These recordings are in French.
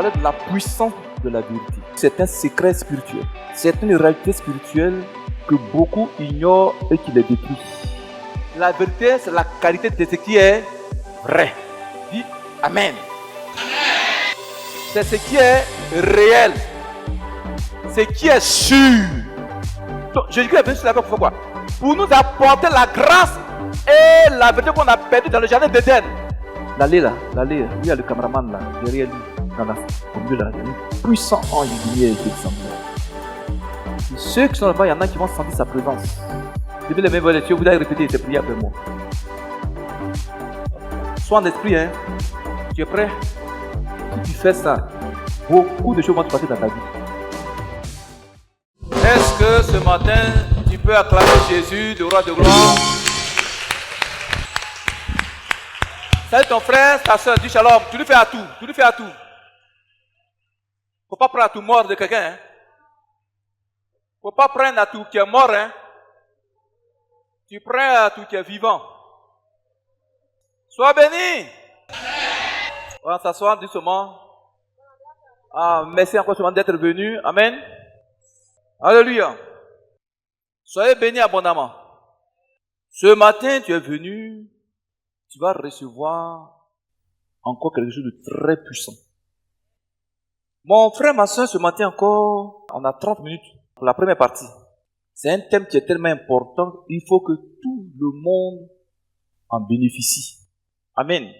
parler de la puissance de la vérité. C'est un secret spirituel. C'est une réalité spirituelle que beaucoup ignorent et qui les détruit. La vérité, c'est la qualité de ce qui est vrai. Dis Amen. C'est ce qui est réel. Ce qui est sûr. Donc, Jésus est venu sur la terre pour quoi? Pour nous apporter la grâce et la vérité qu'on a perdue dans le jardin d'Éden. L'allée, il y a le caméraman là, derrière lui, dans la milieu là, un puissant ange de lumière qui descend. Ceux qui sont là-bas, il y en a qui vont sentir sa présence. Levez les mains vers les cieux, vous allez répéter ces prières après moi. Sois en esprit, hein. Tu es prêt? Si tu fais ça, beaucoup de choses vont te passer dans ta vie. Est-ce que ce matin, tu peux acclamer Jésus, le roi de gloire? Salut ton frère, ta soeur, dis shalom. Tu lui fais à tout. Faut pas prendre à tout mort de quelqu'un. Hein? Faut pas prendre à tout qui est mort. Hein? Tu prends à tout qui est vivant. Sois béni. On va s'asseoir doucement. Ah, merci encore seulement d'être venu. Amen. Alléluia. Soyez bénis abondamment. Ce matin, tu es venu. Tu vas recevoir encore quelque chose de très puissant. Mon frère, ma soeur, ce matin encore, on a 30 minutes pour la première partie. C'est un thème qui est tellement important, il faut que tout le monde en bénéficie. Amen.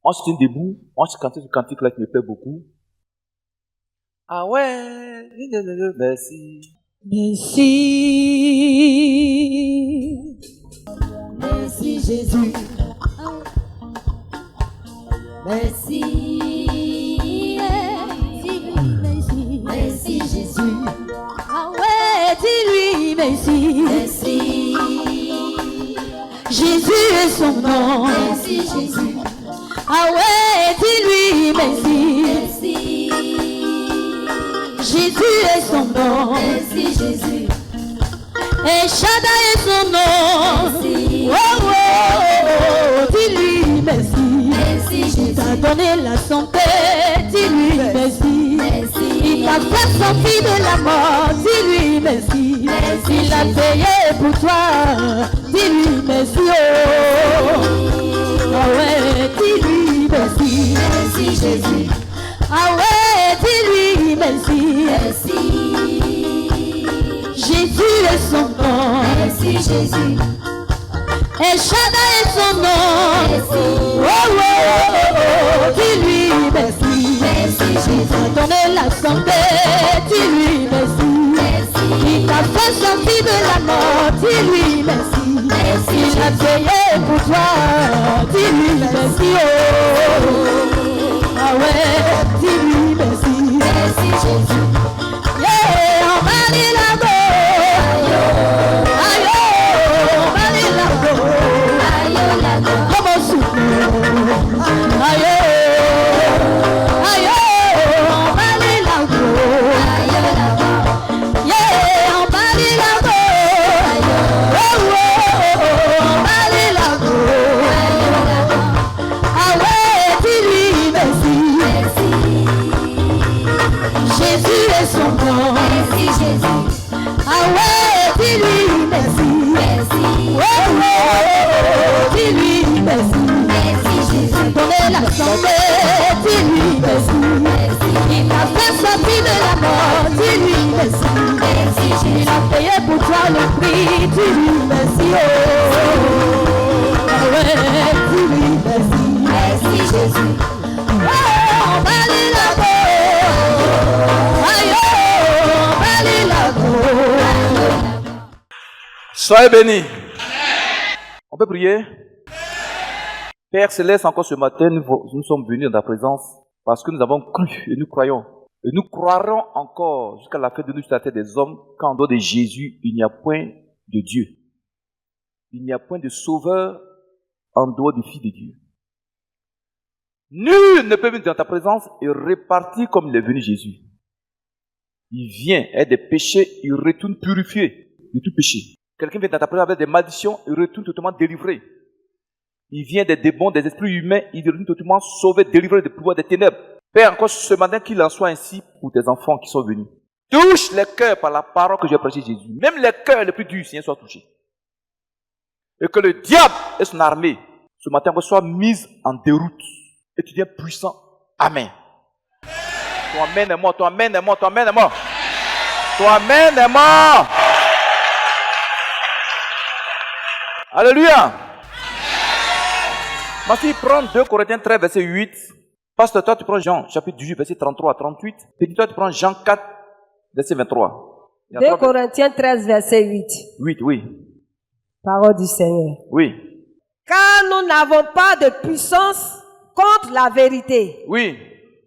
On se tient debout, on se cante ce cantique-là qui me plaît beaucoup. Ah ouais, merci. Merci. Merci Jésus. Merci. Dis-lui merci. Merci Jésus. Ah ouais, dis-lui merci. Merci. Jésus est son nom. Merci Jésus. Ah ouais, dis-lui merci. Merci. Jésus est son nom. Merci Jésus. Et Shaddai est son nom. Merci. Oh, oh, oh, dis-lui merci. Merci Jésus. Il t'a donné la santé, dis-lui merci. Merci. Il t'a fait sortir de la mort, dis-lui merci. Merci. Il a payé pour toi, dis-lui merci. Oh, ah ouais, dis-lui merci. Merci Jésus. Ah ouais, dis-lui merci. Merci. Jésus est son nom. Merci Jésus. Et Shaddai est son nom. Merci. Oh, oh, oh, oh, dis-lui merci. Merci Jésus. Il t'a donné la santé, dis-lui merci. Merci. Il t'a fait sortir de la mort, dis-lui merci. Merci. Il a payé pour toi, dis-lui merci. Oh, ah ouais, dis-lui merci. Merci Jésus. Yeah, on va aller là-bas. Jésus est son nom. Merci Jésus. Ah ouais, dis-lui merci. Merci. Oh, oh, oh, dis-lui merci. Merci Jésus. Donner la santé, dis-lui merci. Merci. Il t'a fait sortir de la mort, dis-lui merci. Merci Jésus. Il a payé pour toi le prix, dis-lui merci. Oh, ah ouais, dis-lui merci. Merci Jésus. Oh, on va aller là-bas. Soyez bénis. On peut prier? Père Céleste, encore ce matin, nous sommes venus dans ta présence parce que nous avons cru et nous croyons. Et nous croirons encore jusqu'à la fin de nous sur la terre des hommes qu'en dehors de Jésus, il n'y a point de Dieu. Il n'y a point de sauveur en dehors du Fils de Dieu. Nul ne peut venir dans ta présence et repartir comme il est venu Jésus. Il vient avec des péchés, il retourne purifié de tout péché. Quelqu'un vient dans ta présence avec des malédictions, il retourne totalement délivré. Il vient des démons, des esprits humains, il retourne totalement sauvé, délivré du pouvoir des ténèbres. Père, encore ce matin, qu'il en soit ainsi pour tes enfants qui sont venus. Touche les cœurs par la parole que j'ai prêchée, Jésus. Même les cœurs les plus durs, Seigneur, soient touchés. Et que le diable et son armée, ce matin, soient mises en déroute. Et tu deviens puissant. Amen. Ton amen est mort, ton amen est mort, ton amen est mort. Ton amen est mort. Alléluia. Ma fille, prends 2 Corinthiens 13, verset 8. Pasteur, toi, tu prends Jean, chapitre 18, verset 33 à 38. Puis toi, tu prends Jean 4, verset 23. 2 Corinthiens 13, verset 8. 8, oui. Parole du Seigneur. Oui. Car nous n'avons pas de puissance contre la vérité. Oui.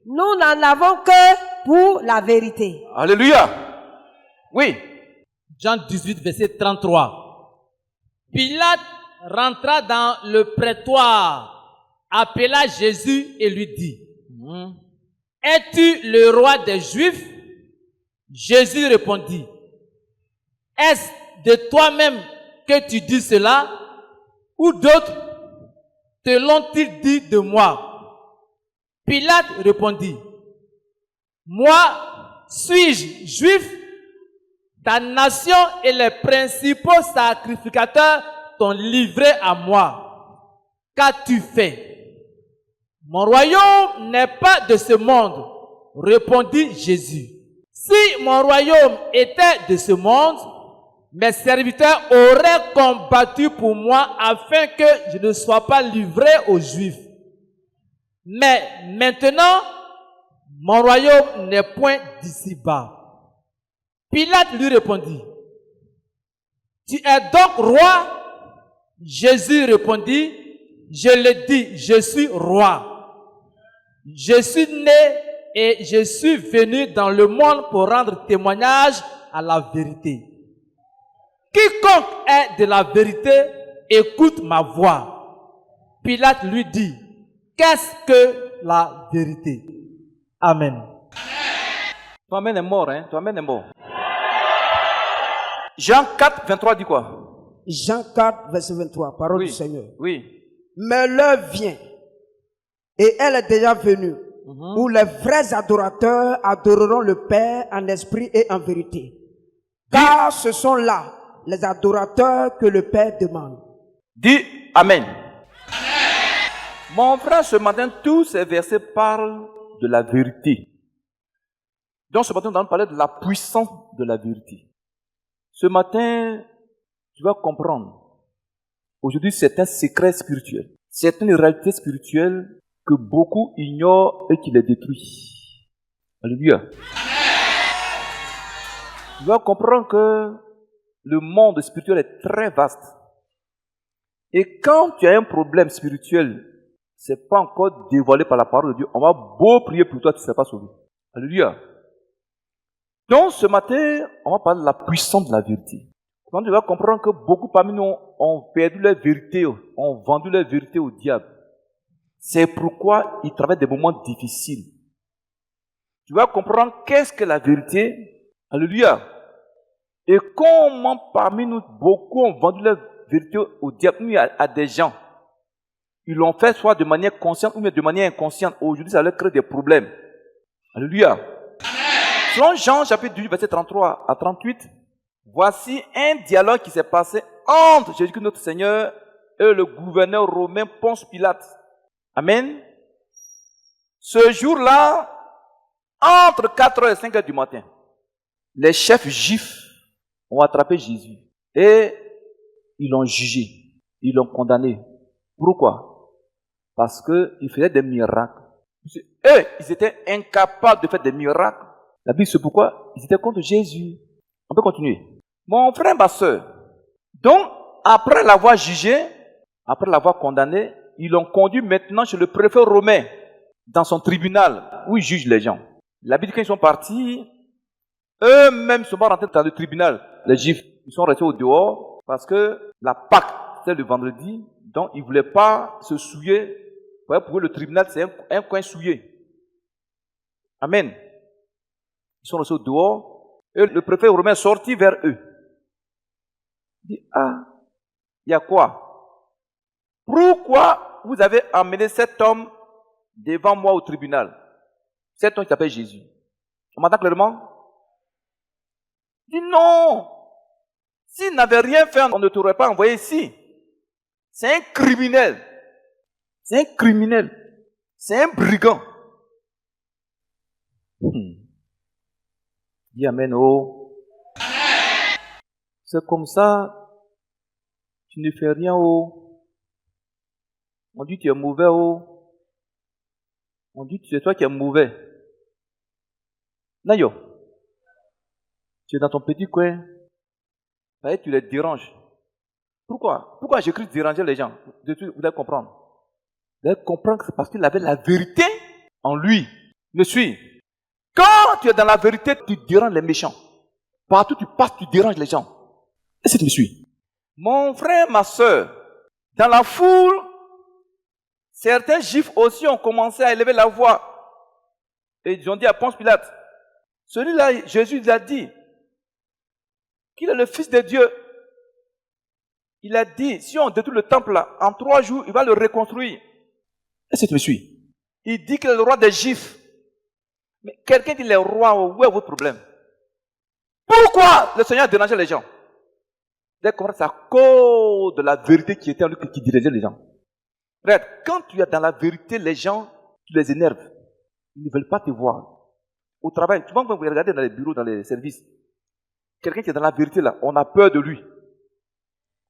Nous n'en avons que pour la vérité. Alléluia. Oui. Jean 18, verset 33. Pilate rentra dans le prétoire, appela Jésus et lui dit, es-tu le roi des Juifs? Jésus répondit, est-ce de toi-même que tu dis cela, ou d'autres te l'ont-ils dit de moi? Pilate répondit, moi, suis-je juif? Ta nation et les principaux sacrificateurs t'ont livré à moi. Qu'as-tu fait? Mon royaume n'est pas de ce monde, répondit Jésus. Si mon royaume était de ce monde, mes serviteurs auraient combattu pour moi afin que je ne sois pas livré aux Juifs. Mais maintenant, mon royaume n'est point d'ici-bas. Pilate lui répondit, tu es donc roi? Jésus répondit, je le dis, je suis roi. Je suis né et je suis venu dans le monde pour rendre témoignage à la vérité. Quiconque est de la vérité, écoute ma voix. Pilate lui dit, qu'est-ce que la vérité? Amen. Ton amen est mort, hein? Ton amen est mort. Jean 4, 23 dit quoi? Jean 4, verset 23, parole Oui. du Seigneur. Oui. Mais l'heure vient, et elle est déjà venue, où les vrais adorateurs adoreront le Père en esprit et en vérité. Car ce sont là les adorateurs que le Père demande. Dis Amen. Mon frère, ce matin, tous ces versets parlent de la vérité. Donc ce matin, nous allons parler de la puissance de la vérité. Ce matin, tu vas comprendre. Aujourd'hui, c'est un secret spirituel. C'est une réalité spirituelle que beaucoup ignorent et qui les détruit. Alléluia. Tu vas comprendre que le monde spirituel est très vaste. Et quand tu as un problème spirituel, c'est pas encore dévoilé par la parole de Dieu. On va beau prier pour toi, tu ne seras pas sauvé. Alléluia. Donc, ce matin, on va parler de la puissance de la vérité. Quand tu vas comprendre que beaucoup parmi nous ont perdu leur vérité, ont vendu leur vérité au diable. C'est pourquoi ils traversent des moments difficiles. Tu vas comprendre qu'est-ce que la vérité. Alléluia. Et comment parmi nous, beaucoup ont vendu leur vérité au diable, à des gens. Ils l'ont fait soit de manière consciente ou bien de manière inconsciente. Aujourd'hui, ça leur crée des problèmes. Alléluia. Selon Jean, chapitre 18, verset 33 à 38, voici un dialogue qui s'est passé entre Jésus-Christ notre Seigneur et le gouverneur romain Ponce Pilate. Amen. Ce jour-là, entre 4h et 5h du matin, les chefs juifs ont attrapé Jésus et ils l'ont jugé, ils l'ont condamné. Pourquoi? Parce qu'ils faisaient des miracles. Eux, ils étaient incapables de faire des miracles. La Bible, c'est pourquoi ils étaient contre Jésus. On peut continuer. Mon frère, ma soeur, donc, après l'avoir jugé, après l'avoir condamné, ils l'ont conduit maintenant chez le préfet romain, dans son tribunal, où il juge les gens. La Bible dit qu'ils sont partis, eux-mêmes ne sont pas rentrés dans le tribunal. Les Juifs, ils sont restés au dehors, parce que la Pâque, c'était le vendredi, donc ils ne voulaient pas se souiller. Pour eux, le tribunal, c'est un coin souillé. Amen. Ils sont restés au dehors, et le préfet romain est sorti vers eux. Il dit, il y a quoi? Pourquoi vous avez amené cet homme devant moi au tribunal? Cet homme qui s'appelle Jésus. On m'entend clairement? Il dit non. S'il n'avait rien fait, on ne t'aurait pas envoyé ici. C'est un criminel. C'est un criminel. C'est un brigand. Dis amen, oh. C'est comme ça. Tu ne fais rien, oh. On dit tu es mauvais, oh. On dit c'est toi qui es mauvais. Nayo. Tu es dans ton petit coin. Tu les déranges. Pourquoi? Pourquoi Jésus dérangeait les gens? Vous devez comprendre. Vous devez comprendre que c'est parce qu'il avait la vérité en lui. Me suis. Quand tu es dans la vérité, tu déranges les méchants. Partout tu passes, tu déranges les gens. Est-ce que tu me suis? Mon frère, ma soeur, dans la foule, certains juifs aussi ont commencé à élever la voix. Et ils ont dit à Ponce Pilate, celui-là, Jésus lui a dit qu'il est le Fils de Dieu. Il a dit, si on détruit le temple là, en 3 jours, il va le reconstruire. Est-ce que tu me suis? Il dit qu'il est le roi des Juifs. Mais quelqu'un dit, les rois, où est votre problème? Pourquoi le Seigneur dérangeait les gens? C'est à cause de la vérité qui était en lui qui dirigeait les gens. Regarde, quand tu es dans la vérité, les gens, tu les énerves. Ils ne veulent pas te voir. Au travail, tu vois, quand vous regardez dans les bureaux, dans les services, quelqu'un qui est dans la vérité là, on a peur de lui.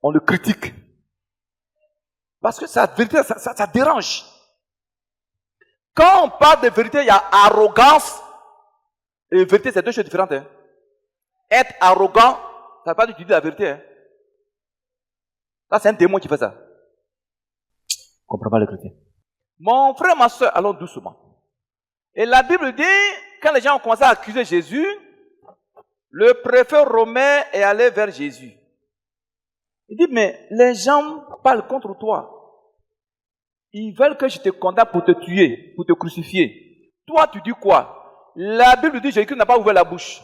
On le critique. Parce que sa vérité, ça dérange. Quand on parle de vérité, il y a arrogance et vérité, c'est 2 choses différentes. Hein. Être arrogant, ça ne veut pas dire que tu dis la vérité. Hein. Ça, c'est un démon qui fait ça. Comprends pas le chrétien. Mon frère, ma soeur, allons doucement. Et la Bible dit, quand les gens ont commencé à accuser Jésus, le préfet romain est allé vers Jésus. Il dit, mais les gens parlent contre toi. Ils veulent que je te condamne pour te tuer, pour te crucifier. Toi, tu dis quoi? La Bible dit que Jésus n'a pas ouvert la bouche.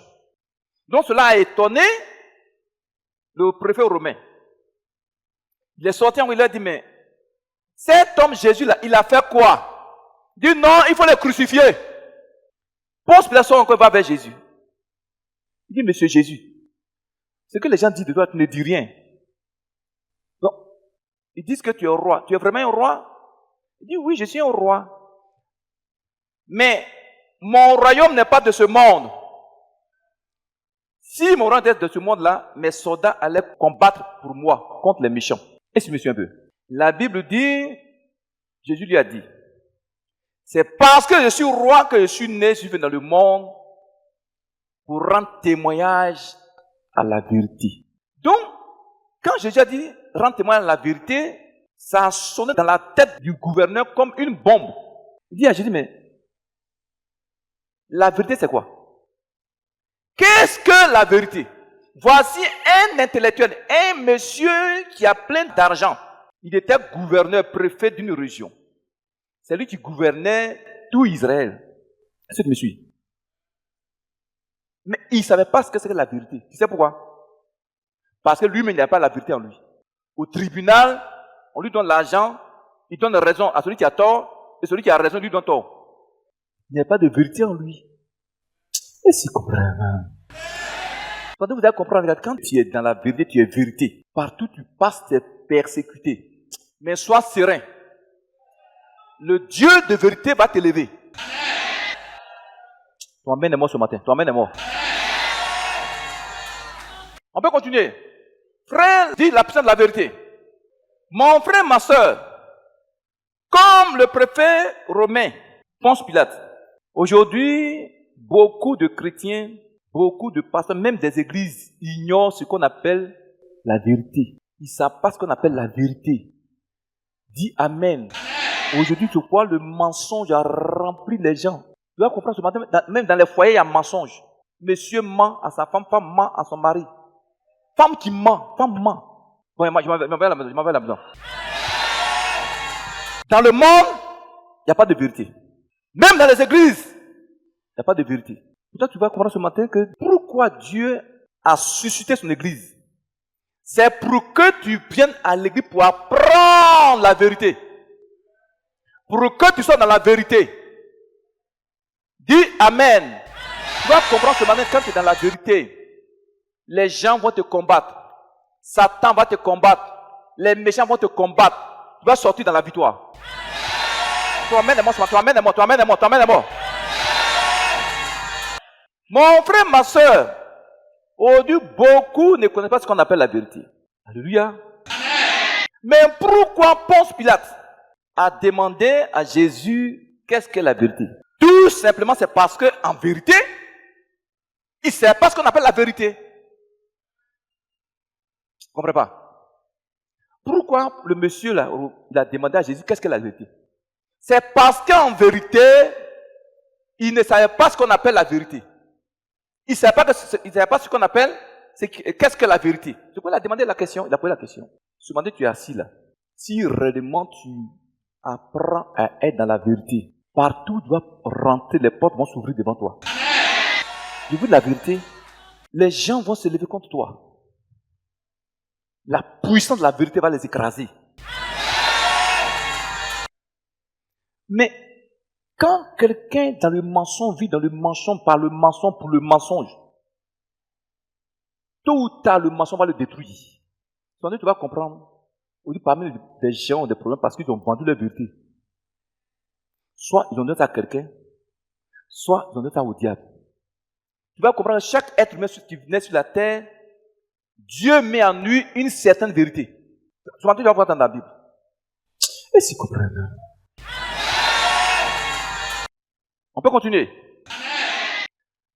Donc cela a étonné le préfet romain. Il est sorti en il a dit, mais cet homme Jésus là, il a fait quoi? Il dit non, il faut le crucifier. Ponce Pilate encore va vers Jésus. Il dit, monsieur Jésus, ce que les gens disent de toi, tu ne dis rien. Donc, ils disent que tu es un roi. Tu es vraiment un roi? Il dit, oui, je suis un roi. Mais mon royaume n'est pas de ce monde. Si mon royaume était de ce monde-là, mes soldats allaient combattre pour moi, contre les méchants. Est-ce que je me suis un peu? La Bible dit, Jésus lui a dit, c'est parce que je suis roi que je suis né, je suis venu dans le monde pour rendre témoignage à la vérité. Donc, quand Jésus a dit, rendre témoignage à la vérité, ça a sonné dans la tête du gouverneur comme une bombe. Il dit à Jésus, mais la vérité c'est quoi? Qu'est-ce que la vérité? Voici un intellectuel, un monsieur qui a plein d'argent. Il était gouverneur, préfet d'une région. C'est lui qui gouvernait tout Israël. Est-ce que tu me suis? Mais il ne savait pas ce que c'était la vérité. Tu sais pourquoi? Parce que lui-même, il n'a pas la vérité en lui. Au tribunal, on lui donne l'argent, il donne raison à celui qui a tort, et celui qui a raison lui donne tort. Il n'y a pas de vérité en lui. Et c'est comprenable. Quand vous allez comprendre, quand tu es dans la vérité, tu es vérité. Partout tu passes, tu es persécuté. Mais sois serein. Le Dieu de vérité va t'élever. Ton amen est mort ce matin. Ton amen est mort. On peut continuer. Frère, dit la puissance de la vérité. Mon frère, ma soeur, comme le préfet romain, Ponce Pilate, aujourd'hui, beaucoup de chrétiens, beaucoup de pasteurs, même des églises, ignorent ce qu'on appelle la vérité. Ils ne savent pas ce qu'on appelle la vérité. Dis amen. Aujourd'hui, tu vois, le mensonge a rempli les gens. Tu dois comprendre ce matin, même dans les foyers, il y a un mensonge. Monsieur ment à sa femme, femme ment à son mari. Femme qui ment, femme ment. Bon, je m'en vais à la maison. Dans le monde, il n'y a pas de vérité. Même dans les églises, il n'y a pas de vérité. Pourtant, tu vas comprendre ce matin que pourquoi Dieu a suscité son église. C'est pour que tu viennes à l'église pour apprendre la vérité. Pour que tu sois dans la vérité. Dis Amen. Tu dois comprendre ce matin, quand tu es dans la vérité, les gens vont te combattre. Satan va te combattre. Les méchants vont te combattre. Tu vas sortir dans la victoire. Toi, amène-moi, toi, amène-moi, toi, amène-moi, toi, amène-moi. Mon frère, ma soeur, aujourd'hui, beaucoup ne connaissent pas ce qu'on appelle la vérité. Alléluia. Mais pourquoi Ponce Pilate a demandé à Jésus qu'est-ce qu'est la vérité? Tout simplement, c'est parce qu'en vérité, il ne sait pas ce qu'on appelle la vérité. Vous ne comprenez pas? Pourquoi le monsieur là, il a demandé à Jésus qu'est-ce qu'est la vérité? C'est parce qu'en vérité, il ne savait pas ce qu'on appelle la vérité. Il ne savait pas ce qu'on appelle, qu'est-ce que la vérité. C'est pourquoi il a demandé la question, il a posé la question. Ce matin, tu es assis là. Si réellement tu apprends à être dans la vérité, partout tu vas rentrer, les portes vont s'ouvrir devant toi. Je veux de la vérité. Les gens vont se lever contre toi. La puissance de la vérité va les écraser. Mais quand quelqu'un dans le mensonge vit dans le mensonge, par le mensonge pour le mensonge, tôt ou tard le mensonge va le détruire. Tu vas comprendre. Aujourd'hui, parmi les gens ont des problèmes parce qu'ils ont vendu leur vérité. Soit ils ont donné ça à quelqu'un, soit ils ont donné ça au diable. Tu vas comprendre que chaque être humain qui naît sur la terre, Dieu met en lui une certaine vérité. Tu vas voir dans la Bible. Et si comprendre. On peut continuer.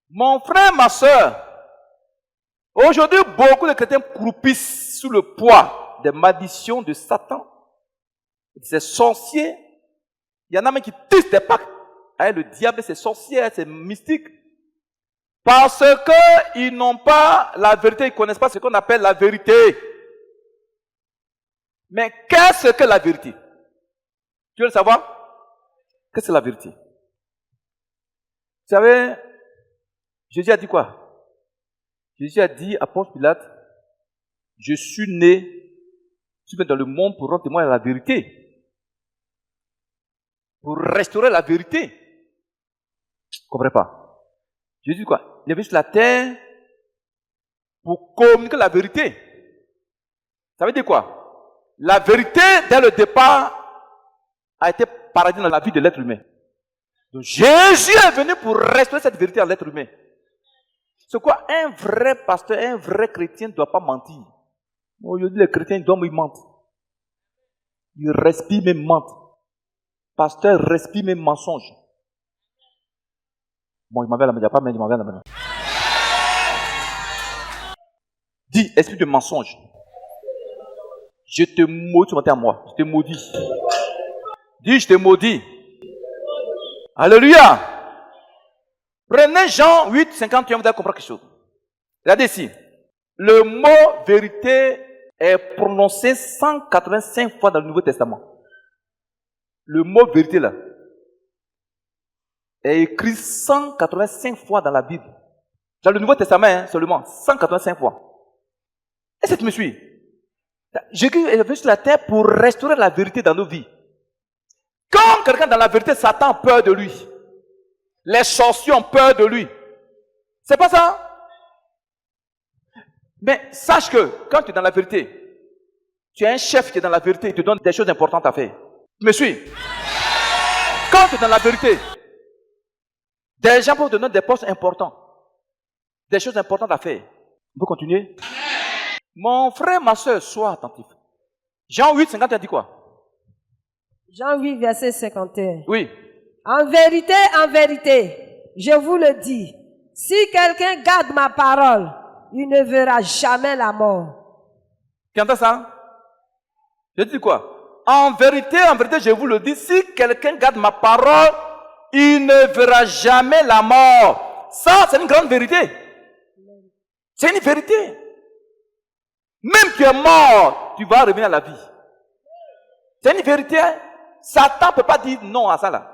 Mon frère, ma soeur, aujourd'hui, beaucoup de chrétiens croupissent sous le poids des malédictions de Satan, de ses sorciers. Il y en a même qui tissent des pactes avec le diable, ses sorciers, ses mystiques. Parce qu'ils n'ont pas la vérité, ils ne connaissent pas ce qu'on appelle la vérité. Mais qu'est-ce que la vérité? Tu veux le savoir? Qu'est-ce que la vérité? Vous savez, Jésus a dit quoi? Jésus a dit à Ponce Pilate, je suis dans le monde pour rendre témoin à la vérité. Pour restaurer la vérité. Tu ne comprends pas? Jésus dit quoi? Il est venu sur la terre pour communiquer la vérité. Ça veut dire quoi? La vérité, dès le départ, a été paradis dans la vie de l'être humain. Donc Jésus est venu pour restaurer cette vérité à l'être humain. C'est quoi? Un vrai pasteur, un vrai chrétien ne doit pas mentir. Aujourd'hui, les chrétiens, ils mentent. Ils respirent même mentent. Pasteur respire même mensonge. Bon, il m'en va là, mais il n'y a pas mais il m'en va là maintenant. Dis, esprit de mensonge. Je te maudis ce matin à moi. Je te maudis. Dis, je te maudis. Alléluia. Prenez Jean 8, 51, vous allez comprendre quelque chose. Regardez ici. Le mot vérité est prononcé 185 fois dans le Nouveau Testament. Le mot vérité là est écrit 185 fois dans la Bible. Dans le Nouveau Testament, seulement 185 fois. Est-ce que tu me suis? Jésus est venu sur la terre pour restaurer la vérité dans nos vies. Quand quelqu'un dans la vérité, Satan a peur de lui. Les sorciers ont peur de lui. C'est pas ça? Mais sache que quand tu es dans la vérité, tu as un chef qui est dans la vérité, il te donne des choses importantes à faire. Tu me suis? Quand tu es dans la vérité, des gens peuvent te donner des postes importants. Des choses importantes à faire. On peut continuer? Mon frère, ma soeur, sois attentif. Jean 8, 51 dit quoi? Jean 8, verset 51. Oui. En vérité, je vous le dis, si quelqu'un garde ma parole, il ne verra jamais la mort. Tu entends ça? Je dis quoi? En vérité, je vous le dis, si quelqu'un garde ma parole, il ne verra jamais la mort. Ça, c'est une grande vérité. C'est une vérité. Même tu es mort, tu vas revenir à la vie. C'est une vérité. Satan ne peut pas dire non à ça là.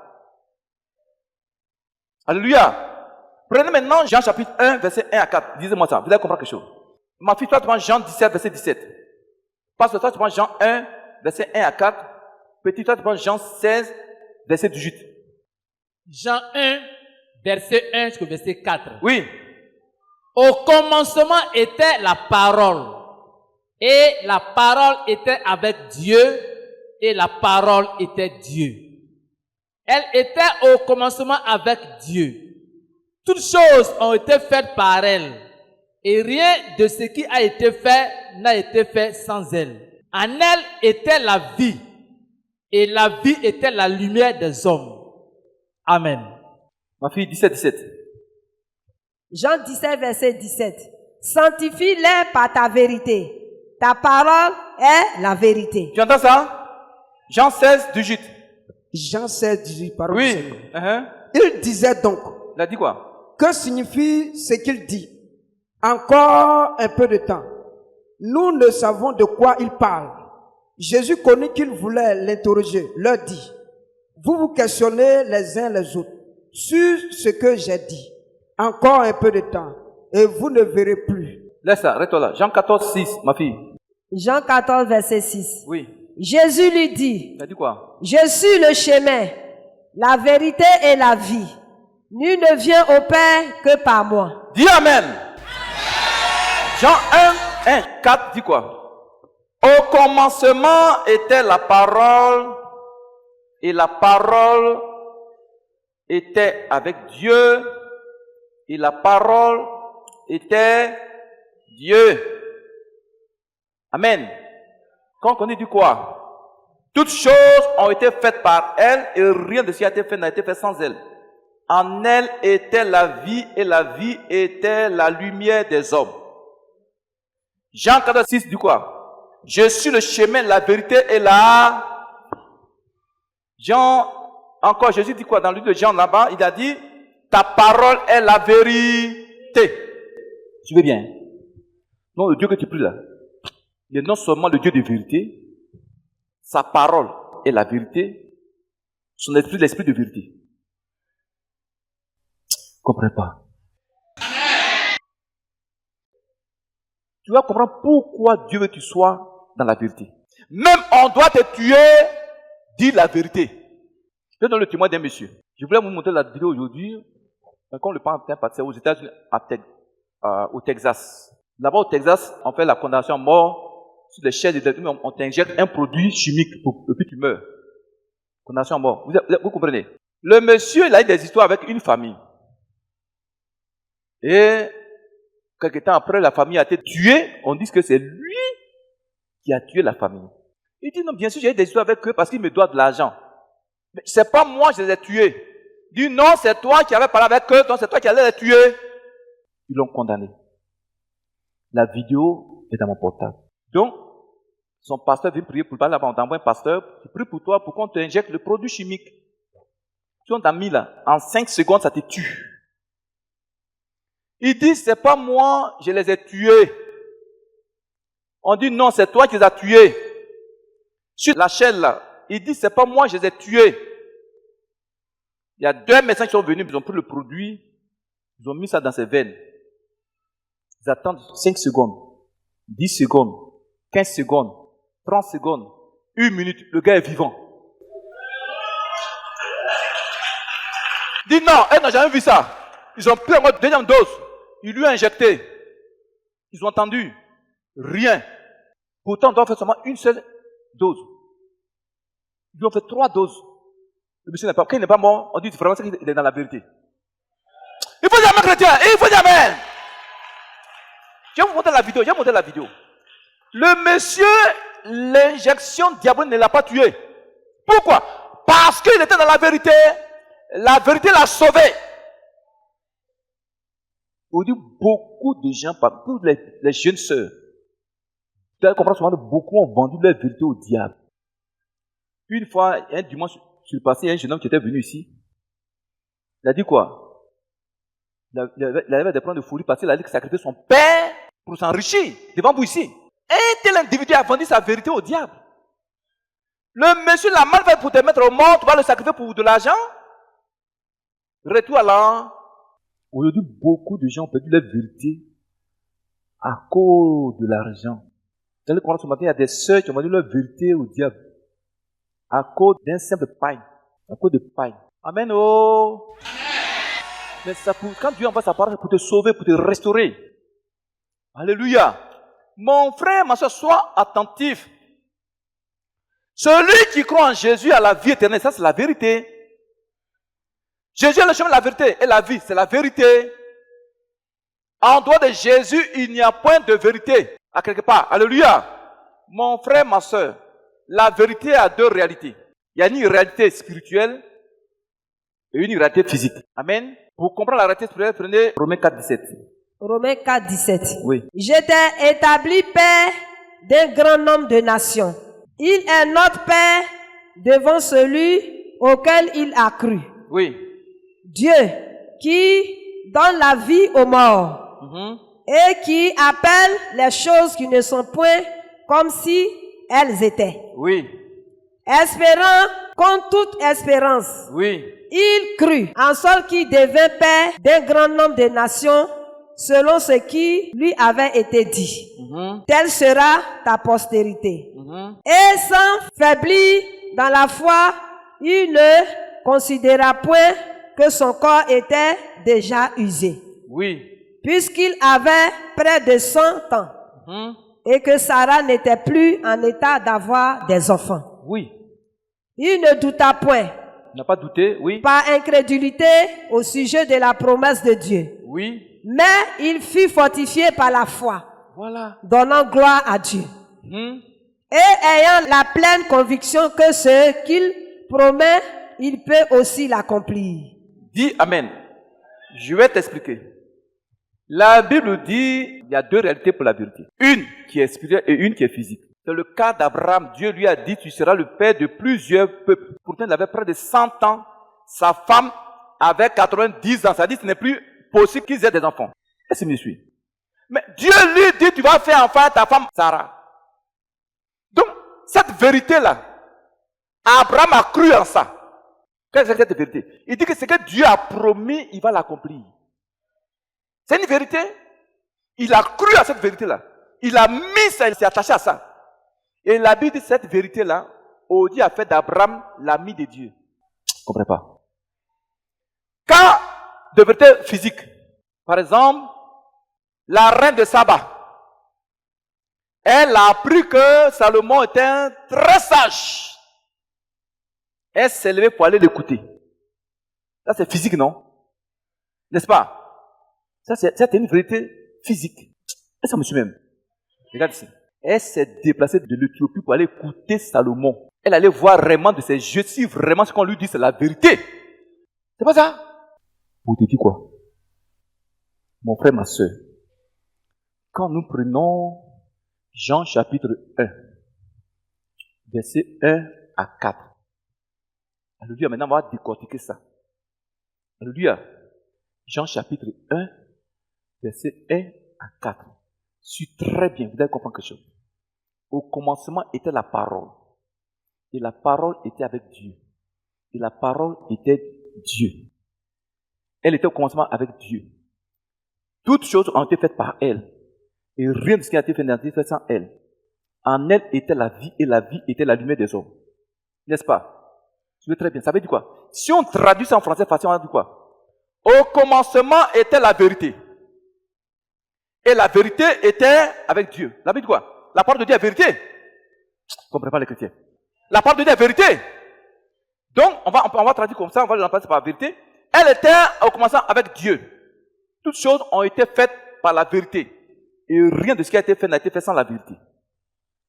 Alléluia. Prenez maintenant Jean chapitre 1, verset 1 à 4. Disez-moi ça, vous allez comprendre quelque chose. Ma fille, toi tu prends Jean 17, verset 17. Parce que toi tu prends Jean 1, verset 1 à 4. Petit, toi tu prends Jean 16, verset 18. Jean 1, verset 1 jusqu'au verset 4. Oui. Au commencement était la parole. Et la parole était avec Dieu. Et la parole était Dieu. Elle était au commencement avec Dieu. Toutes choses ont été faites par elle. Et rien de ce qui a été fait n'a été fait sans elle. En elle était la vie. Et la vie était la lumière des hommes. Amen. Ma fille, 17. Jean 17, verset 17. Sanctifie-les par ta vérité. Ta parole est la vérité. Tu entends ça? Jean 16, 18. Jean 16, 18, parole du Oui. Seigneur. Il disait donc, Il a dit quoi? que signifie ce qu'il dit? Encore un peu de temps. Nous ne savons de quoi il parle. Jésus connut qu'il voulait l'interroger, leur dit, vous vous questionnez les uns les autres sur ce que j'ai dit. Encore un peu de temps et vous ne verrez plus. Laisse ça, arrête-toi là. Jean 14, 6, ma fille. Jean 14, verset 6. Oui. Jésus lui dit, Il a dit quoi? je suis le chemin, la vérité et la vie. Nul ne vient au Père que par moi. Dis Amen. Jean 1, 4 dit quoi? Au commencement était la parole, et la parole était avec Dieu, et la parole était Dieu. Amen. Quand on dit quoi? Toutes choses ont été faites par elle, et rien de ce qui a été fait n'a été fait sans elle. En elle était la vie, et la vie était la lumière des hommes. Jean 14, 6 dit quoi? Je suis le chemin, la vérité et la... Jean, encore Jésus dit quoi? Dans le livre de Jean là-bas, il a dit, ta parole est la vérité. Tu veux bien? Non, le Dieu que tu pries là, il est non seulement le Dieu de vérité, sa parole est la vérité, son esprit, l'esprit de vérité. Je ne comprends pas. Tu vas comprendre pourquoi Dieu veut que tu sois dans la vérité. Même on doit te tuer, dis la vérité. Je donne le témoin d'un monsieur. Je voulais vous montrer la vidéo aujourd'hui. Quand le parent est aux États-Unis, au Texas. Là-bas au Texas, on fait la condamnation à mort sur les chaises de détenus. On t'injecte un produit chimique et puis tu meurs. Condamnation à mort. Vous comprenez? Le monsieur, il a eu des histoires avec une famille. Et quelque temps après, la famille a été tuée. On dit que c'est lui qui a tué la famille. Il dit non, bien sûr, j'ai eu des histoires avec eux parce qu'ils me doivent de l'argent. Mais c'est pas moi, je les ai tués. Il dit non, c'est toi qui avais parlé avec eux, donc c'est toi qui allais les tuer. Ils l'ont condamné. La vidéo est dans mon portable. Donc, son pasteur vient prier pour lui. Là-bas, on t'envoie un pasteur qui prie pour toi pour qu'on t'injecte le produit chimique. Si on t'a mis là, en 5 secondes, ça te tue. Il dit, c'est pas moi, je les ai tués. On dit, non, c'est toi qui les as tués. Sur la chaîne là, il dit, c'est pas moi, je les ai tués. Il y a 2 médecins qui sont venus, ils ont pris le produit, ils ont mis ça dans ses veines. Ils attendent 5 secondes, 10 secondes, 15 secondes, 30 secondes, 1 minute, le gars est vivant. Il dit, non, elle n'a jamais vu ça. Ils ont pris en mode deuxième dose. Ils lui ont injecté. Ils ont entendu. Rien. Pourtant, on doit faire seulement une seule dose. Ils lui ont fait 3 doses. Le monsieur n'est pas, quand il n'est pas mort, on dit vraiment qu'il est dans la vérité. Il faut dire amen, chrétien. Il faut dire amen. Je vais vous montrer la vidéo. Le monsieur, l'injection diabolique ne l'a pas tué. Pourquoi? Parce qu'il était dans la vérité. La vérité l'a sauvé. Aujourd'hui, beaucoup de gens, tous les jeunes sœurs, vous allez comprendre souvent, beaucoup ont vendu leur vérité au diable. Une fois, un dimanche surpassé, il y a un jeune homme qui était venu ici. Il a dit quoi? Il avait des problèmes de folie parce qu'il a dit qu'il sacrifiait son père pour s'enrichir devant vous ici. Un tel individu a vendu sa vérité au diable. Le monsieur l'a mal fait pour te mettre au mort, tu vas le sacrifier pour de l'argent? Retour à l'an. Aujourd'hui, beaucoup de gens ont perdu leur vérité à cause de l'argent. Vous allez comprendre ce matin, il y a des sœurs qui ont vendu leur vérité au diable à cause d'un simple pain, à cause de pain. Amen. Oh. Mais quand Dieu envoie sa parole, c'est pour te sauver, pour te restaurer. Alléluia. Mon frère, ma soeur, sois attentif. Celui qui croit en Jésus a la vie éternelle, ça c'est la vérité. Jésus est le chemin de la vérité et la vie, c'est la vérité. En dehors de Jésus, il n'y a point de vérité à quelque part. Alléluia. Mon frère, ma soeur, la vérité a deux réalités. Il y a une réalité spirituelle et une réalité physique. Amen. Pour comprendre la réalité spirituelle, prenez Romains 4, 17. Romains 4, 17. Oui. Je t'ai établi père d'un grand nombre de nations. Il est notre père devant celui auquel il a cru. Oui. Dieu qui donne la vie aux morts et qui appelle les choses qui ne sont point comme si elles étaient. Oui. Espérant contre toute espérance. Oui. Il crut en celui qui devint père d'un grand nombre de nations selon ce qui lui avait été dit. Telle sera ta postérité. Et sans faiblir dans la foi, il ne considéra point que son corps était déjà usé. Oui. Puisqu'il avait près de 100 ans et que Sarah n'était plus en état d'avoir des enfants. Oui. Il ne douta point. Il n'a pas douté, oui. Par incrédulité au sujet de la promesse de Dieu. Oui. Mais il fut fortifié par la foi, Voilà. donnant gloire à Dieu. Et ayant la pleine conviction que ce qu'il promet, il peut aussi l'accomplir. Dis Amen. Je vais t'expliquer. La Bible dit il y a deux réalités pour la vérité. Une qui est spirituelle et une qui est physique. C'est le cas d'Abraham. Dieu lui a dit tu seras le père de plusieurs peuples. Pourtant il avait près de 100 ans. Sa femme avait 90 ans. Ça dit que ce n'est plus possible qu'ils aient des enfants. Est-ce que tu me suis? Mais Dieu lui dit tu vas faire enfant à ta femme Sarah. Donc cette vérité-là, Abraham a cru en ça. Quelle est cette vérité? Il dit que ce que Dieu a promis, il va l'accomplir. C'est une vérité. Il a cru à cette vérité-là. Il a mis ça, il s'est attaché à ça. Et la Bible dit cette vérité-là, Dieu a fait d'Abraham l'ami de Dieu. Je ne comprends pas. Quand de vérité physique, par exemple, la reine de Saba, elle a appris que Salomon était un très sage. Elle s'est levée pour aller l'écouter. Ça c'est physique, non? N'est-ce pas? Ça c'est une vérité physique. Et ça me suit même. Regarde ici. Elle s'est déplacée de l'Éthiopie pour aller écouter Salomon. Elle allait voir vraiment de ses yeux si vraiment ce qu'on lui dit c'est la vérité. C'est pas ça? Vous te dites quoi? Mon frère, ma soeur, quand nous prenons Jean chapitre 1, verset 1 à 4, alléluia, maintenant on va décortiquer ça. Alléluia. Jean chapitre 1, verset 1 à 4. Suis très bien, vous allez comprendre quelque chose. Au commencement était la parole. Et la parole était avec Dieu. Et la parole était Dieu. Elle était au commencement avec Dieu. Toutes choses ont été faites par elle. Et rien de ce qui a été fait n'a été fait sans elle. En elle était la vie et la vie était la lumière des hommes. N'est-ce pas? Tu veux très bien. Ça veut dire quoi? Si on traduit ça en français facile, on va dire quoi? Au commencement était la vérité. Et la vérité était avec Dieu. La Bible dit quoi? La parole de Dieu est vérité. Je ne comprends pas les chrétiens. La parole de Dieu est vérité. Donc, on va traduire comme ça, on va le remplacer par la vérité. Elle était au commencement avec Dieu. Toutes choses ont été faites par la vérité. Et rien de ce qui a été fait n'a été fait sans la vérité.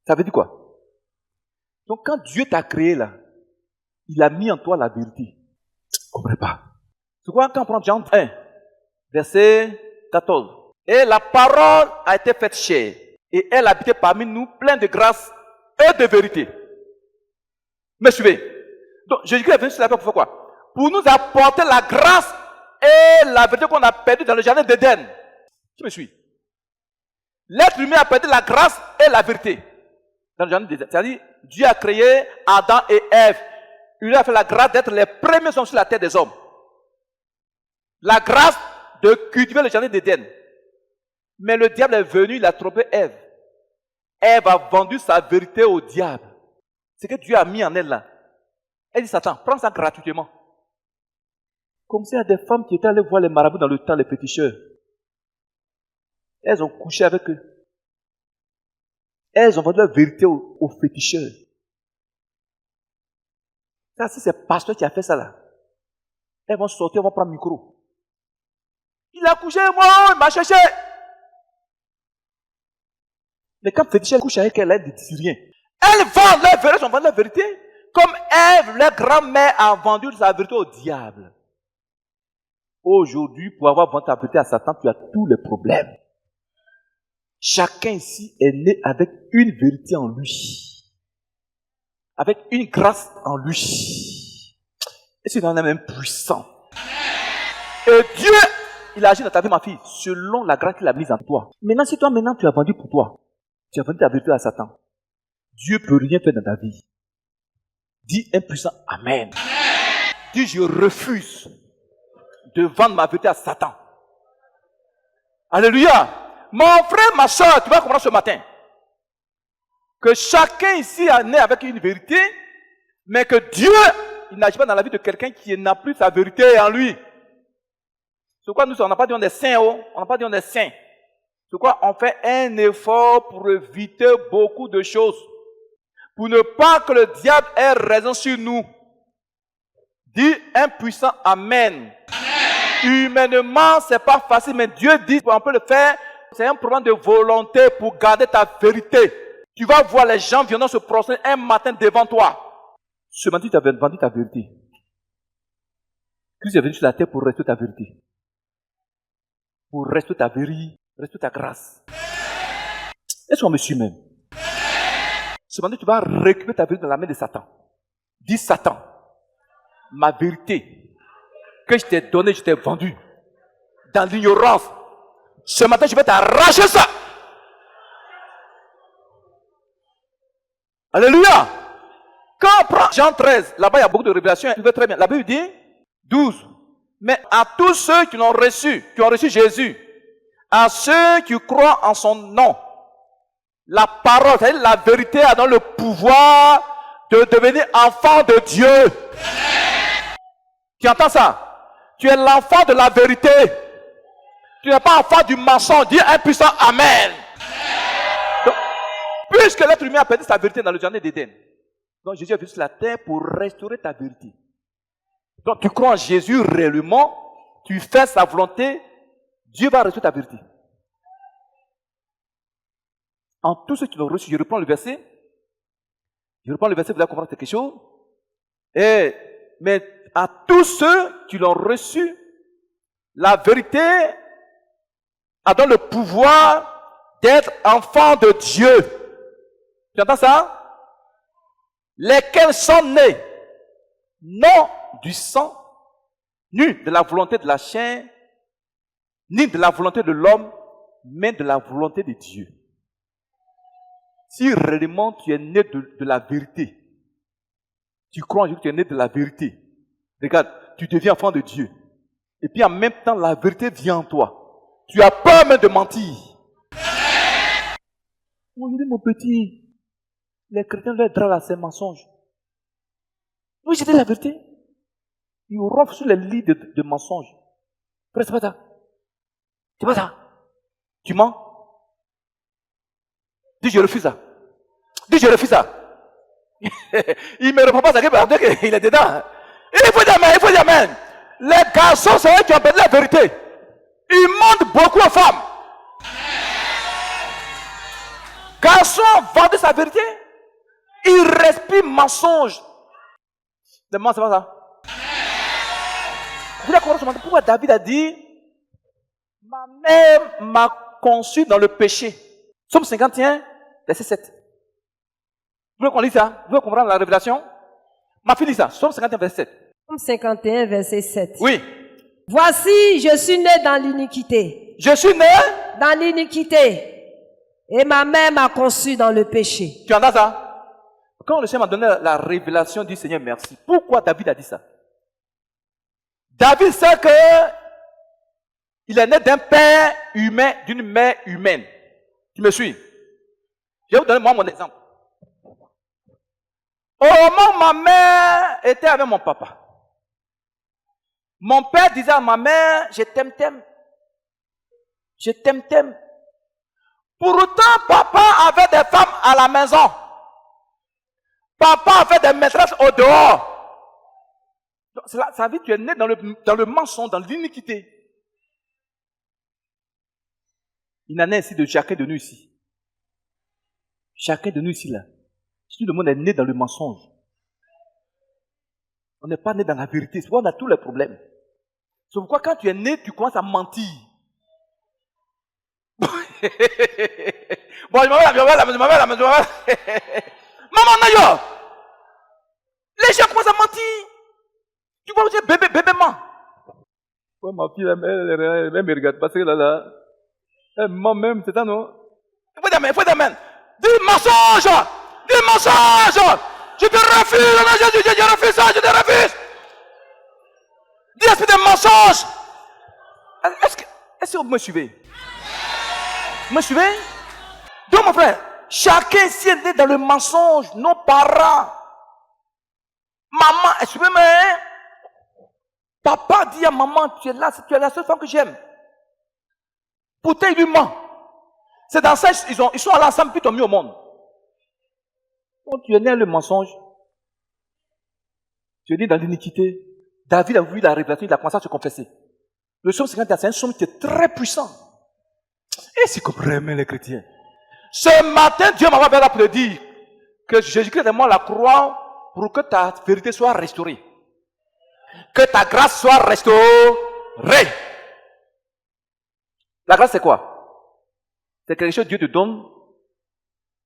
Ça veut dire quoi? Donc, quand Dieu t'a créé là, il a mis en toi la vérité. Je ne comprends pas. C'est quoi quand on prend Jean 1, verset 14? Et la parole a été faite chair. Et elle habitait parmi nous, pleine de grâce et de vérité. Me suivez? Donc, Jésus-Christ est venu sur la terre pour faire quoi? Pour nous apporter la grâce et la vérité qu'on a perdue dans le jardin d'Éden. Tu me suis? L'être humain a perdu la grâce et la vérité dans le jardin d'Éden. C'est-à-dire, Dieu a créé Adam et Ève. Il lui a fait la grâce d'être les premiers hommes sur la terre des hommes. La grâce de cultiver le jardin d'Éden. Mais le diable est venu, il a trompé Ève. Ève a vendu sa vérité au diable. C'est que Dieu a mis en elle là. Elle dit, Satan, prends ça gratuitement. Comme ça, il y a des femmes qui étaient allées voir les marabouts dans le temps, les féticheurs. Elles ont couché avec eux. Elles ont vendu leur vérité aux féticheurs. Ça, si c'est le pasteur qui a fait ça là, elles vont sortir, elles vont prendre le micro. Il a couché avec moi, il m'a cherché. Mais quand féticheur couche avec elle, elle ne dit rien. Elles vendent leur vérité, elles ont vendu leur vérité. Comme Ève, leur grand-mère, a vendu sa vérité au diable. Aujourd'hui, pour avoir vendu ta vérité à Satan, tu as tous les problèmes. Chacun ici est né avec une vérité en lui. Avec une grâce en lui. Et c'est quand même puissant. Et Dieu, il a agi dans ta vie, ma fille, selon la grâce qu'il a mise en toi. Maintenant, si toi, tu as vendu pour toi, tu as vendu ta vérité à Satan, Dieu ne peut rien faire dans ta vie. Dis un puissant Amen. Dis, je refuse de vendre ma vérité à Satan. Alléluia. Mon frère, ma soeur, tu vas comprendre ce matin que chacun ici est né avec une vérité, mais que Dieu, il n'agit pas dans la vie de quelqu'un qui n'a plus sa vérité en lui. C'est pourquoi nous, on n'a pas dit on est saints, on n'a pas dit on est saints. C'est pourquoi on fait un effort pour éviter beaucoup de choses, pour ne pas que le diable ait raison sur nous. Dis un puissant Amen. Humainement, c'est pas facile, mais Dieu dit qu'on peut le faire. C'est un problème de volonté pour garder ta vérité. Tu vas voir les gens venant se prosterner un matin devant toi. Ce matin, tu as vendu ta vérité. Christ est venu sur la terre pour rester ta vérité. Pour rester ta vérité, rester ta grâce. Est-ce qu'on me suit même? Ce matin, tu vas récupérer ta vérité dans la main de Satan. Dis Satan, ma vérité que je t'ai donnée, je t'ai vendue dans l'ignorance. Ce matin, je vais t'arracher ça. Alléluia. Quand on prend Jean 13, là-bas il y a beaucoup de révélations, tu veux très bien. La Bible dit 12. Mais à tous ceux qui l'ont reçu, qui ont reçu Jésus, à ceux qui croient en son nom, la parole, c'est-à-dire la vérité, a donné le pouvoir de devenir enfant de Dieu. Tu entends ça? Tu es l'enfant de la vérité. Tu n'es pas enfant du mensonge. Dis un puissant Amen. Donc, puisque l'être humain a perdu sa vérité dans le jardin d'Éden, donc Jésus est venu sur la terre pour restaurer ta vérité. Donc tu crois en Jésus réellement, tu fais sa volonté, Dieu va restaurer ta vérité. En tous ceux qui l'ont reçu, je reprends le verset. Vous allez comprendre quelque chose. Mais à tous ceux qui l'ont reçu, la vérité a donné le pouvoir d'être enfants de Dieu. Tu entends ça? Lesquels sont nés, non du sang, ni de la volonté de la chair, ni de la volonté de l'homme, mais de la volonté de Dieu. Si réellement tu es né de la vérité, tu crois en Dieu que tu es né de la vérité, regarde, tu deviens enfant de Dieu. Et puis en même temps, la vérité vient en toi. Tu as peur même de mentir. Moi, je dis, mon petit, les chrétiens leur drap là, c'est mensonge. Moi, j'ai dit la vérité. Ils rompent sur les lits de mensonges. Frère, c'est pas ça. C'est pas ça. Tu mens. Dis, je refuse ça. Dis, je refuse ça. Il me répond pas ça, il est dedans. Il faut dire amen. Les garçons, c'est eux qui ont perdu la vérité. Ils mentent beaucoup aux femmes. Garçon vendent sa vérité. Il respire mensonge. Le mensonge, c'est pas ça. Vous voulez comprendre pourquoi David a dit ma mère m'a conçu dans le péché. Psaume 51, verset 7. Vous voulez qu'on lise ça? Vous voulez comprendre la révélation? Ma fille lit ça. Psaume 51, verset 7. Psaume 51, verset 7. Oui. Voici, je suis né dans l'iniquité. Je suis né dans l'iniquité. Et ma mère m'a conçu dans le péché. Tu entends ça? Quand le Seigneur m'a donné la révélation du Seigneur, merci. Pourquoi David a dit ça? David sait que il est né d'un père humain, d'une mère humaine. Tu me suis? Je vais vous donner moi mon exemple. Au moment où ma mère était avec mon papa, Mon père disait à ma mère, je t'aime. Je t'aime. Pour autant, papa avait des femmes à la maison. Papa avait des maîtresses au dehors. Donc, ça veut dire que tu es né dans le mensonge, dans l'iniquité. Il en est ainsi de chacun de nous ici. Chacun de nous ici, là. Tout le monde est né dans le mensonge. On n'est pas né dans la vérité. C'est pourquoi on a tous les problèmes. C'est pourquoi quand tu es né, tu commences à mentir. Bon, je m'appelle. Maman, Nayo. Les gens commencent à mentir. Tu vois, dire bébé, ment. Ouais, ma fille, elle me regarde parce que là, elle ment même, c'est ça, non? Il faut des mains. Dis mensonge. Je te refuse, je refuse ça, je te refuse. Dis esprit de mensonge. Est-ce que vous me suivez? Vous me suivez? Donc mon frère, chacun ici est né dans le mensonge, nos parents. Maman, excusez-moi, hein? Papa dit à maman, tu es la seule femme que j'aime. Pourtant il lui ment. C'est dans ça, ils sont allés ensemble, puis ils t'ont mis au monde. Quand tu es né dans le mensonge, tu es né dans l'iniquité. David a vu la révélation, il a commencé à se confesser. Le psaume 50, c'est un psaume qui est très puissant. Et c'est comme vraiment les chrétiens. Ce matin, Dieu m'a appelé pour te dire que Jésus-Christ est mort à la croix pour que ta vérité soit restaurée. Que ta grâce soit restaurée. La grâce, c'est quoi? C'est quelque chose que Dieu te donne.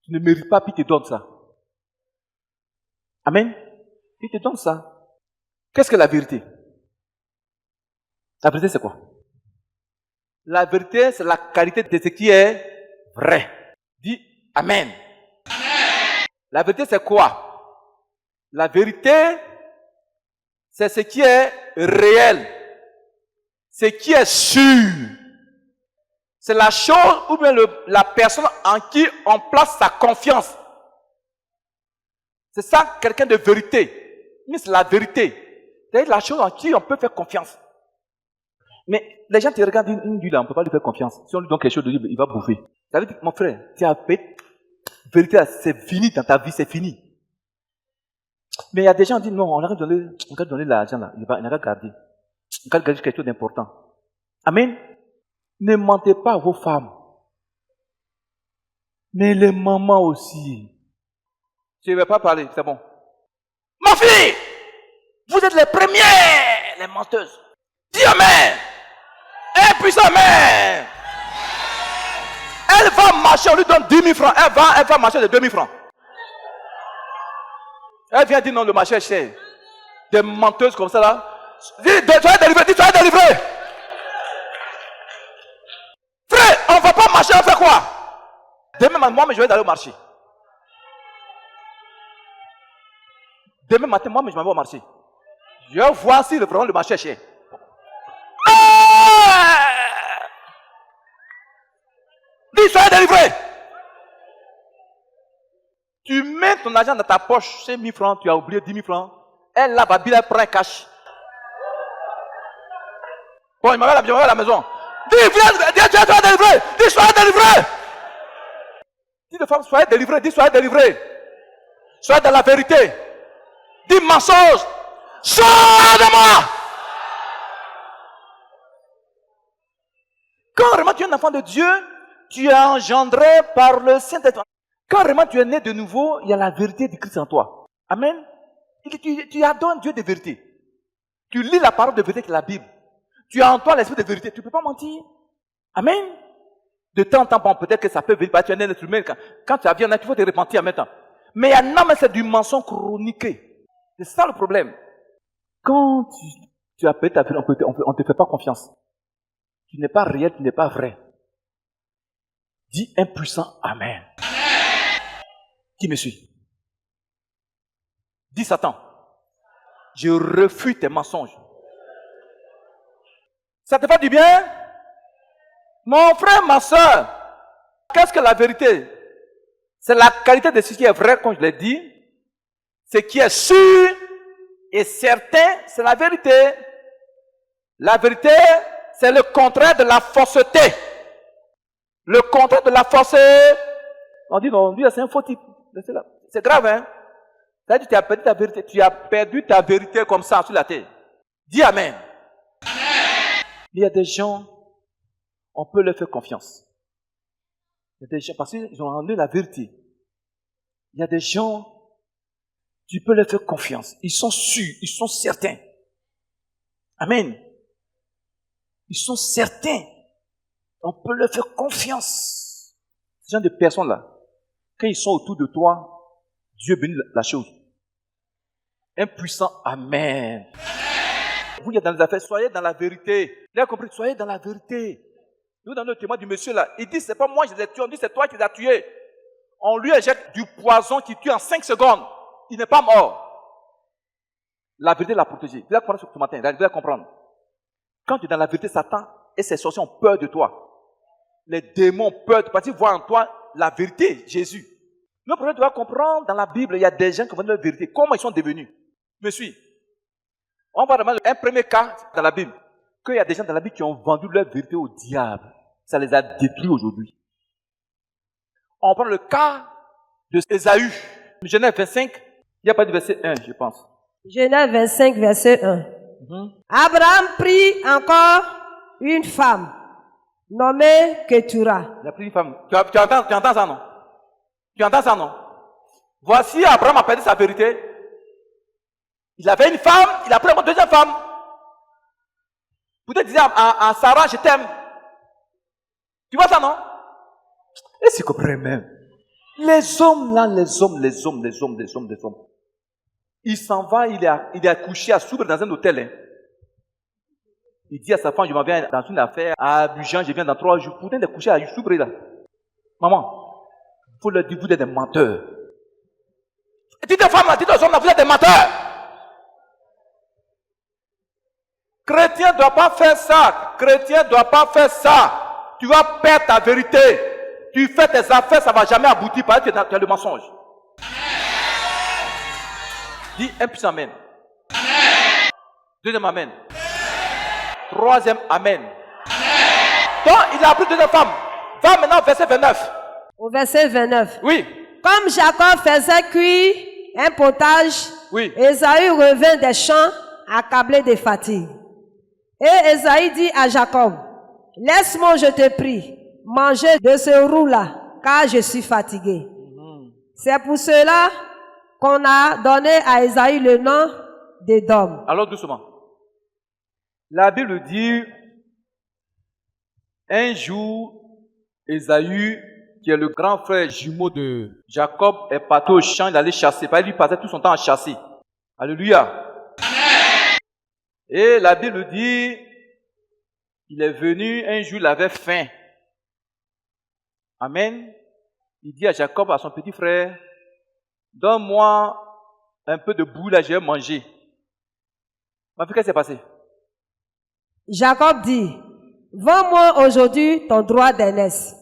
Tu ne mérites pas, puis il te donne ça. Amen. Il te donne ça. Qu'est-ce que la vérité? La vérité, c'est quoi? La vérité, c'est la qualité de ce qui est vrai. Dis Amen. Amen. La vérité, c'est quoi? La vérité, c'est ce qui est réel. Ce qui est sûr. C'est la chose ou bien la personne en qui on place sa confiance. C'est ça, quelqu'un de vérité. Mais c'est la vérité. C'est la chose en qui on peut faire confiance. Mais les gens te regardent, ils disent, on ne peut pas lui faire confiance. Si on lui donne quelque chose de lui, il va bouffer. Ça veut dire, mon frère, tu as fait vérité, c'est fini dans ta vie, c'est fini. Mais il y a des gens qui disent, non, on a donner l'argent là, il n'a qu'à garder. On va garder quelque chose d'important. Amen. Ne mentez pas à vos femmes. Mais les mamans aussi. Je ne vais pas parler, c'est bon. Ma fille, vous êtes les premières, les menteuses. Dis Amen. Un puissant Amen. Elle va marcher, on lui donne 10 000 francs. Elle va marcher de 2 000 francs. Elle vient dire non, le marché est cher. Des menteuses comme ça là. Dis, soyez délivrés. Frère, on ne va pas marcher, on fait quoi? Demain, moi, je vais aller au marché. Demain matin, moi, je m'en vais au marché. Je vais voir si le marché est cher. Dis, soyez délivrés. Tu mets ton argent dans ta poche, 5 000 francs, tu as oublié 10 000 francs. Elle, là, Babi, elle prend un cash. Bon, il m'avait à la maison. Dis, soyez délivrés. Dis, soyez délivrés. Dis de femme, soyez délivrés. Dis, soyez délivrés. Soyez dans la vérité. Dis, mensonge. Sors de moi. Quand vraiment tu es un enfant de Dieu, tu es engendré par le Saint-Esprit. Quand vraiment tu es né de nouveau, il y a la vérité de Christ en toi. Amen. Tu adores Dieu de vérité. Tu lis la parole de vérité qui est la Bible. Tu as en toi l'esprit de vérité. Tu ne peux pas mentir. Amen. De temps en temps, bon, peut-être que ça peut venir, tu es né d'être humain. Quand tu as vu, il faut te repentir en même temps. Mais il y a un homme, c'est du mensonge chroniqué. C'est ça le problème. Quand tu appelles ta vie, on ne te fait pas confiance. Tu n'es pas réel, tu n'es pas vrai. Dis un puissant Amen. Amen. Qui me suit? Dis Satan, je refuse tes mensonges. Ça te fait du bien? Mon frère, ma soeur, qu'est-ce que la vérité? C'est la qualité de ce qui est vrai, comme je l'ai dit. Ce qui est sûr et certain, c'est la vérité. La vérité, c'est le contraire de la fausseté. Le contraire de la fausseté. On dit non, lui c'est un faux type. C'est grave, hein. C'est-à-dire que tu as perdu ta vérité. Tu as perdu ta vérité comme ça sur la terre. Dis Amen. Il y a des gens, on peut leur faire confiance. Il y a des gens, parce qu'ils ont rendu la vérité. Il y a des gens, tu peux leur faire confiance. Ils sont sûrs, ils sont certains. Amen. Ils sont certains. On peut leur faire confiance. Ces genre de personnes-là, quand ils sont autour de toi, Dieu bénit la chose. Un puissant Amen. Vous qui êtes dans les affaires, soyez dans la vérité. Vous avez compris? Soyez dans la vérité. Nous, dans le témoin du monsieur là, il dit, c'est pas moi qui les ai tués, on dit, c'est toi qui les as tués. On lui injecte du poison qui tue en 5 secondes. Il n'est pas mort. La vérité l'a protégé. Vous allez comprendre ce matin, vous allez comprendre. Quand tu es dans la vérité, Satan et ses sorciers ont peur de toi. Les démons ont peur de toi parce qu'ils voient en toi la vérité, Jésus. Le problème, tu vas comprendre, dans la Bible, il y a des gens qui vont dire la vérité. Comment ils sont devenus? Me suis. On va remarquer un premier cas dans la Bible. Qu'il y a des gens dans la Bible qui ont vendu leur vérité au diable. Ça les a détruits aujourd'hui. On prend le cas de Ésaü. Genèse 25, il n'y a pas de verset 1, je pense. Genèse 25, verset 1. Abraham prit encore une femme nommée Ketura. Il a pris une femme. Tu entends ça, non? Tu entends ça, non? Voici, Abraham a perdu sa vérité. Il avait une femme, il a pris une deuxième femme. Peut-être dire à Sarah, je t'aime. Tu vois ça, non? Et c'est comme même. Les hommes là, les hommes. Il s'en va, il est couché à Soubre dans un hôtel. Hein. Il dit à sa femme, je m'en viens dans une affaire à Abidjan, je viens dans 3 jours. Pourtant, il est couché à Soubre là. Maman, il faut leur dire, vous êtes des menteurs. Dites aux femmes là, dites aux hommes là, vous êtes des menteurs. Chrétien ne doit pas faire ça. Chrétien ne doit pas faire ça. Tu vas perdre ta vérité. Tu fais tes affaires, ça ne va jamais aboutir parce que tu as le mensonge. Dis un puissant Amen. Deuxième Amen. Troisième Amen. Donc, il a pris deuxième femme. Va maintenant au verset 29. Au verset 29. Oui. Comme Jacob faisait cuire un potage, Oui. Ésaü revint des champs accablé de fatigue. Et Ésaü dit à Jacob, laisse-moi, je te prie, manger de ce roux-là, car je suis fatigué. C'est pour cela qu'on a donné à Ésaü le nom d'Édom. Alors doucement. La Bible dit, un jour, Ésaü, qui est le grand frère jumeau de Jacob, est parti au champ, il allait chasser. Il lui passait tout son temps à chasser. Alléluia. Et la Bible dit, il est venu, un jour il avait faim. Amen. Il dit à Jacob, à son petit frère, donne-moi un peu de boue là, je vais manger. Mais qu'est-ce qui s'est passé? Jacob dit, vends-moi aujourd'hui ton droit d'aînesse.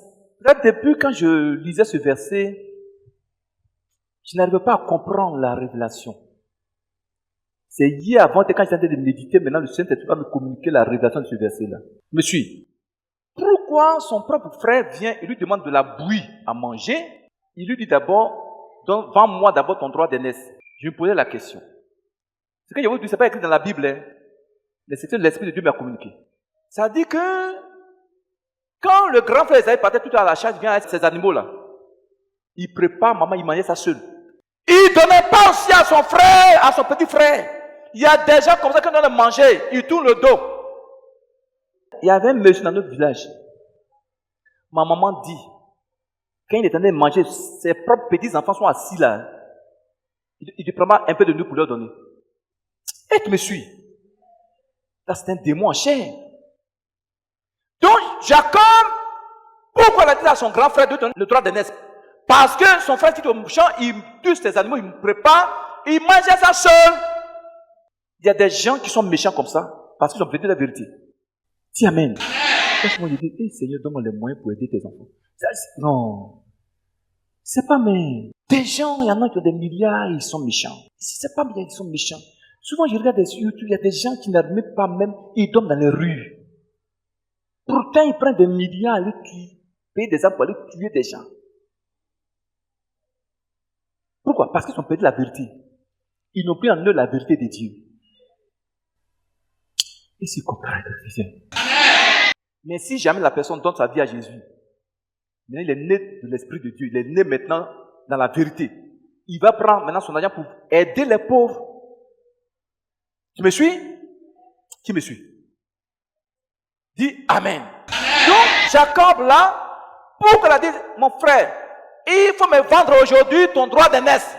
Depuis quand je lisais ce verset, je n'arrivais pas à comprendre la révélation. C'est hier avant, quand j'étais en train de méditer, maintenant le Saint-Esprit va me communiquer la révélation de ce verset-là. Me suis. Pourquoi son propre frère vient et lui demande de la bouillie à manger? Il lui dit d'abord, vends-moi d'abord ton droit d'aînesse. Je me posais la question. Ce que je vous dis, ce n'est pas écrit dans la Bible, hein. Mais c'est que l'Esprit de Dieu m'a communiqué. Ça dit que quand le grand frère Esaïe partait tout à la chasse, vient avec ces animaux-là, il prépare, maman, il mangeait ça seul. Il ne donnait pas aussi à son frère, à son petit frère. Il y a des gens comme ça qui donnent à manger, ils tournent le dos. Il y avait un monsieur dans notre village. Ma maman dit, quand il est en train de manger, ses propres petits-enfants sont assis là. Il prend un peu de nous pour leur donner. Et tu me suis. Là, c'est un démon en chair. Donc, Jacob, pourquoi il a dit à son grand frère de donner le droit d'aînesse? Parce que son frère qui est au champ, il tue ses animaux, il me prépare, il mange ça seul. Il y a des gens qui sont méchants comme ça, parce qu'ils ont perdu la vérité. Dis Amen. Laisse-moi lui dire, hey, Seigneur, donne-moi les moyens pour aider tes enfants. Non. C'est pas mais. Des gens, il y en a qui ont des milliards, ils sont méchants. C'est pas bien, ils sont méchants. Souvent, je regarde sur YouTube, il y a des gens qui n'arrivent pas même, ils dorment dans les rues. Pourtant, ils prennent des millions à aller payer des hommes pour aller tuer des gens. Pourquoi? Parce qu'ils ont perdu la vérité. Ils n'ont plus en eux la vérité de Dieu. Et c'est comprendre, mais si jamais la personne donne sa vie à Jésus, mais il est né de l'Esprit de Dieu, il est né maintenant dans la vérité. Il va prendre maintenant son argent pour aider les pauvres. Tu me suis? Qui me suit? Dis Amen. Donc, Jacob là, pour qu'elle a dit, mon frère, il faut me vendre aujourd'hui ton droit d'aînesse.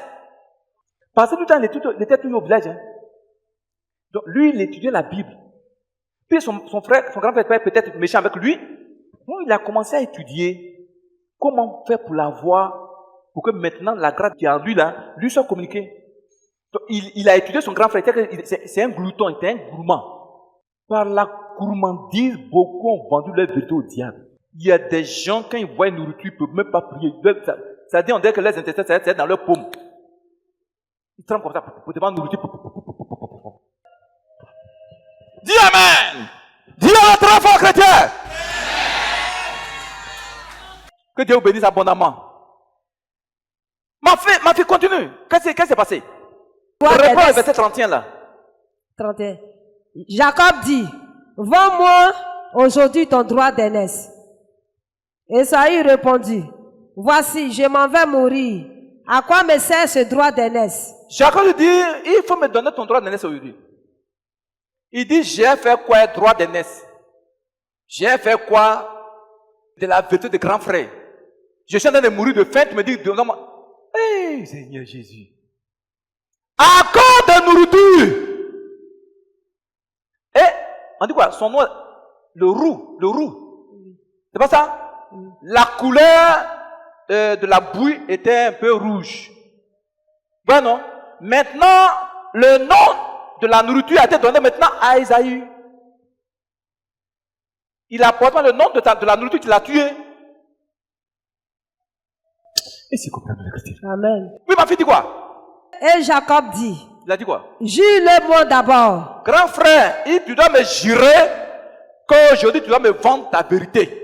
Parce que tout le temps, il était toujours au village. Hein. Donc, lui, il étudiait la Bible. Puis son grand frère peut-être méchant avec lui. Donc, il a commencé à étudier comment faire pour l'avoir, pour que maintenant la grâce qui est en lui là, lui soit communiquée. Donc, il a étudié son grand frère. C'est un glouton, il était un gourmand. Par la gourmandise, beaucoup ont vendu leur vérité au diable. Il y a des gens, quand ils voient une nourriture, ils ne peuvent même pas prier. Ça dit, on dirait que les intestins, c'est dans leur paume. Ils tremblent comme ça, pour devant la nourriture. Dis Amen. Dis à très fort, chrétien. Que Dieu vous bénisse abondamment. Ma fille, continue. Qu'est-ce qui s'est passé? Reprends le verset 31 là. 31. Jacob dit, vends-moi aujourd'hui ton droit d'aînesse. Esaü répondit, voici, je m'en vais mourir. À quoi me sert ce droit d'aînesse? Jacob lui dit, il faut me donner ton droit d'aînesse aujourd'hui. Il dit, j'ai fait quoi, droit d'aînesse? J'ai fait quoi de la vérité de grand frère? Je suis en train de mourir de faim, tu me dis, donne-moi. Hey, Seigneur Jésus. À cause de nourriture. Et, on dit quoi? Son nom, le roux. C'est pas ça? La couleur de la bouille était un peu rouge. Bon, non? Maintenant, le nom de la nourriture a été donné maintenant à Esaü. Il apporte le nom de la nourriture qu'il a tué. Et c'est comme ça, Amen. oui, ma fille dit quoi? Et Jacob dit, Il a dit quoi? jure-le-moi d'abord. Grand frère, tu dois me jurer qu'aujourd'hui tu dois me vendre ta vérité.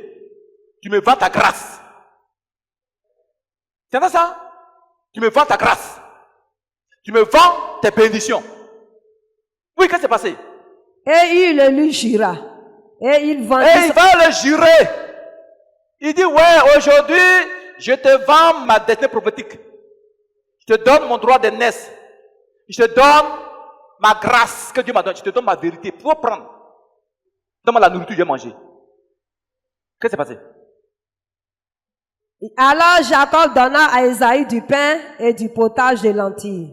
Tu me vends ta grâce. C'est ça? Tu me vends ta grâce. Tu me vends tes bénédictions. Oui, qu'est-ce qui s'est passé? Et il le lui jura. Et il vendit. Et il va le jurer. Il dit, ouais, aujourd'hui, je te vends ma destinée prophétique. Je te donne mon droit d'aînesse. Je te donne ma grâce que Dieu m'a donnée. Je te donne ma vérité. Pour prendre. Donne-moi la nourriture que j'ai mangée. Qu'est-ce qui s'est passé? Alors Jacob donna à Esaü du pain et du potage de lentilles.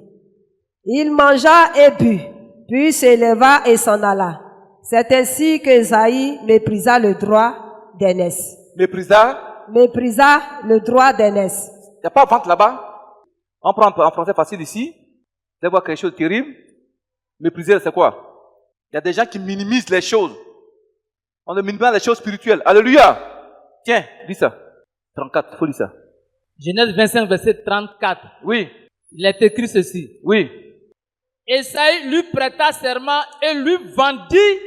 Il mangea et but, puis s'éleva et s'en alla. C'est ainsi que Esaü méprisa le droit d'aînesse. Méprisa le droit d'aînesse. Il n'y a pas de vente là-bas. On prend en français facile ici. Vous allez voir quelque chose de terrible. Mépriser, c'est quoi? Il y a des gens qui minimisent les choses. On ne minimise pas les choses spirituelles. Alléluia. Tiens, lis ça. 34, il faut lire ça. Genèse 25, verset 34. Oui. Il est écrit ceci. Oui. Esaü lui prêta serment et lui vendit.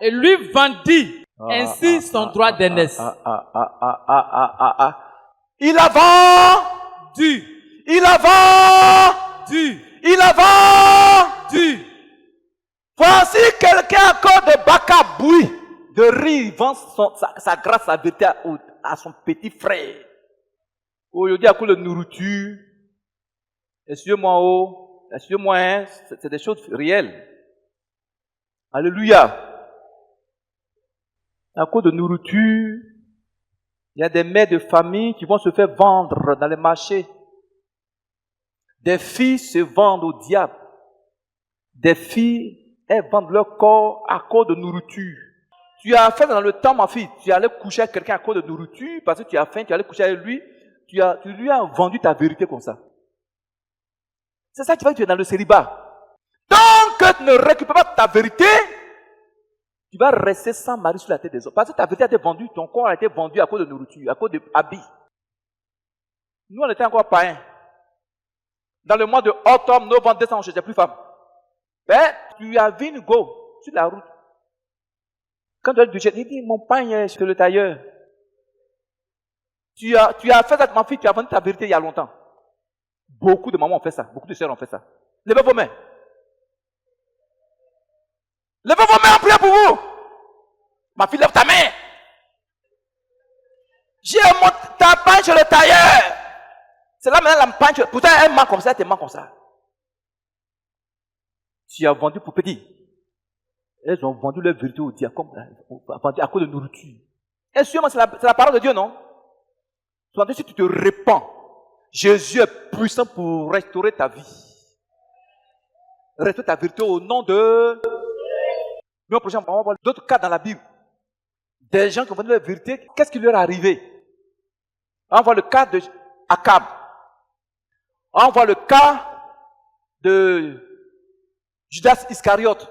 Et lui vendit ainsi son droit d'aînesse. Il a vendu. Il a vendu. Il a vendu. Voici quelqu'un encore de bacabouille, de riz, il vend sa grâce, sa vérité à son petit frère. Aujourd'hui, à cause de nourriture, excusez-moi, hein, c'est des choses réelles. Alléluia. À cause de nourriture, il y a des mères de famille qui vont se faire vendre dans les marchés. Des filles se vendent au diable. Des filles, elles vendent leur corps à cause de nourriture. Tu as fait dans le temps, ma fille, tu allais coucher avec quelqu'un à cause de nourriture, parce que tu as faim, tu allais coucher avec lui, tu lui as vendu ta vérité comme ça. C'est ça qui fait que tu es dans le célibat. Tant que tu ne récupères pas ta vérité, tu vas rester sans mari sur la tête des autres. Parce que ta vérité a été vendue, ton corps a été vendu à cause de nourriture, à cause d'habits. Nous, on était encore païens. Dans le mois de octobre, novembre, décembre, on ne cherchait plus femme. Ben, tu as vu une go sur la route. Quand tu as dit, il dit, mon pain est chez le tailleur. Tu as fait ça avec ma fille, tu as vendu ta vérité il y a longtemps. Beaucoup de mamans ont fait ça, beaucoup de sœurs ont fait ça. Levez vos mains. Levez vos mains en prière pour vous. Ma fille, lève ta main. J'ai ta pain chez le tailleur. C'est là maintenant la pain. Pourtant, elle ment comme ça, elle ment comme ça. Tu as vendu pour petit. Elles ont vendu leur vérité au diable à cause de nourriture. Et sûrement, c'est la parole de Dieu, non? Si tu te répands, Jésus est puissant pour restaurer ta vie. Restaurer ta vérité au nom de... Le prochain, on va voir d'autres cas dans la Bible. Des gens qui ont vendu leur vérité, qu'est-ce qui leur est arrivé? On voit le cas de Akab. On voit le cas de Judas Iscariote.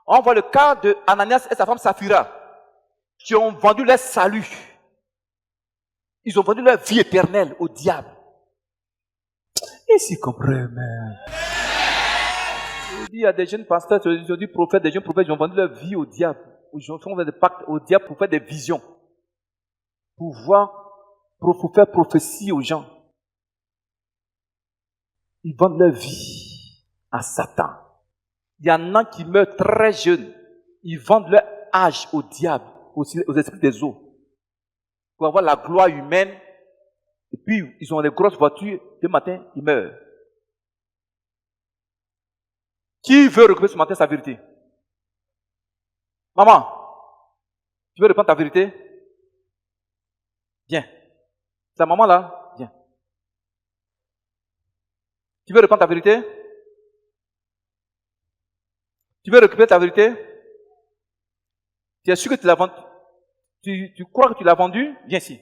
On voit le cas de Ananias et sa femme Saphira, qui ont vendu leur salut. Ils ont vendu leur vie éternelle au diable. Et s'ils comprennent, il y a des jeunes pasteurs, des prophètes, des jeunes prophètes, ils ont vendu leur vie au diable. Ils ont fait des pactes au diable pour faire des visions. Pour faire prophétie aux gens. Ils vendent leur vie à Satan. Il y en a qui meurent très jeunes. Ils vendent leur âge au diable, aux esprits des eaux. Pour avoir la gloire humaine. Et puis, ils ont des grosses voitures. Le matin, ils meurent. Qui veut récupérer ce matin sa vérité? Maman, tu veux reprendre ta vérité? Viens. Ta maman là? Viens. Tu veux reprendre ta vérité? Tu veux récupérer ta vérité? Tu es sûr que tu l'as vendu? Tu crois que tu l'as vendu? Viens ici.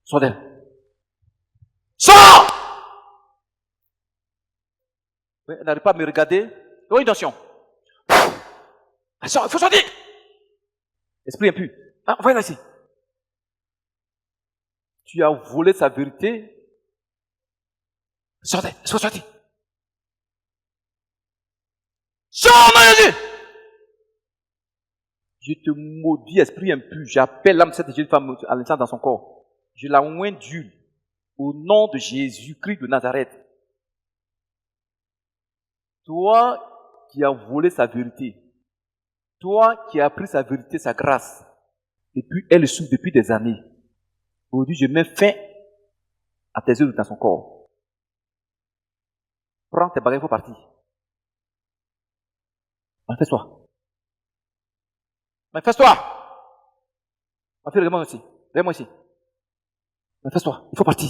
Sors d'elle. Sors! Oui, elle n'arrive pas à me regarder. Oui, attention. Il faut sortir. Esprit impur. Ah, viens ici. Tu as volé sa vérité. Sortez, sois sorti. Sors, mon Jésus! Je te maudis, esprit impur. J'appelle l'âme de cette jeune femme à l'instant dans son corps. Je la oins d'huile au nom de Jésus-Christ de Nazareth. Toi qui as volé sa vérité, toi qui as pris sa vérité, sa grâce, et puis elle souffre depuis des années. Aujourd'hui, je mets fin à tes œuvres dans son corps. Prends tes bagages, il faut partir. Manifeste-toi. Manifeste-toi. Ma fille, regarde-moi ici. Regarde-moi ici. Manifeste-toi. Il faut partir.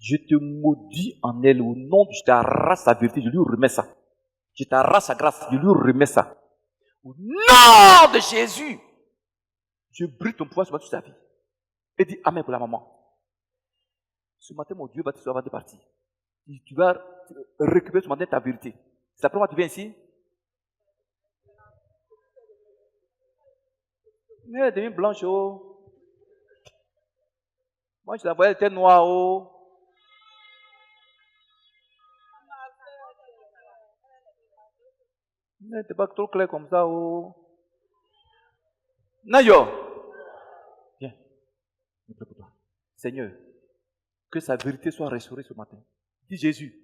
Je te maudis en elle au nom de... Je t'arrache sa vérité, je lui remets ça. Je t'arrache sa grâce, je lui remets ça. Au nom de Jésus, je brise ton pouvoir sur toute ta vie. Et dis Amen pour la maman. Ce matin, mon Dieu va te sauver avant de partir. Tu vas récupérer ce matin ta vérité. C'est la première fois que tu viens ici. Mais elle est devenue blanche, oh. Moi, je la voyais, elle était noire, oh. Mais elle n'était pas trop claire comme ça, oh. Nayo. Viens. Je prie pour toi. Seigneur, que sa vérité soit restaurée ce matin. Dis Jésus,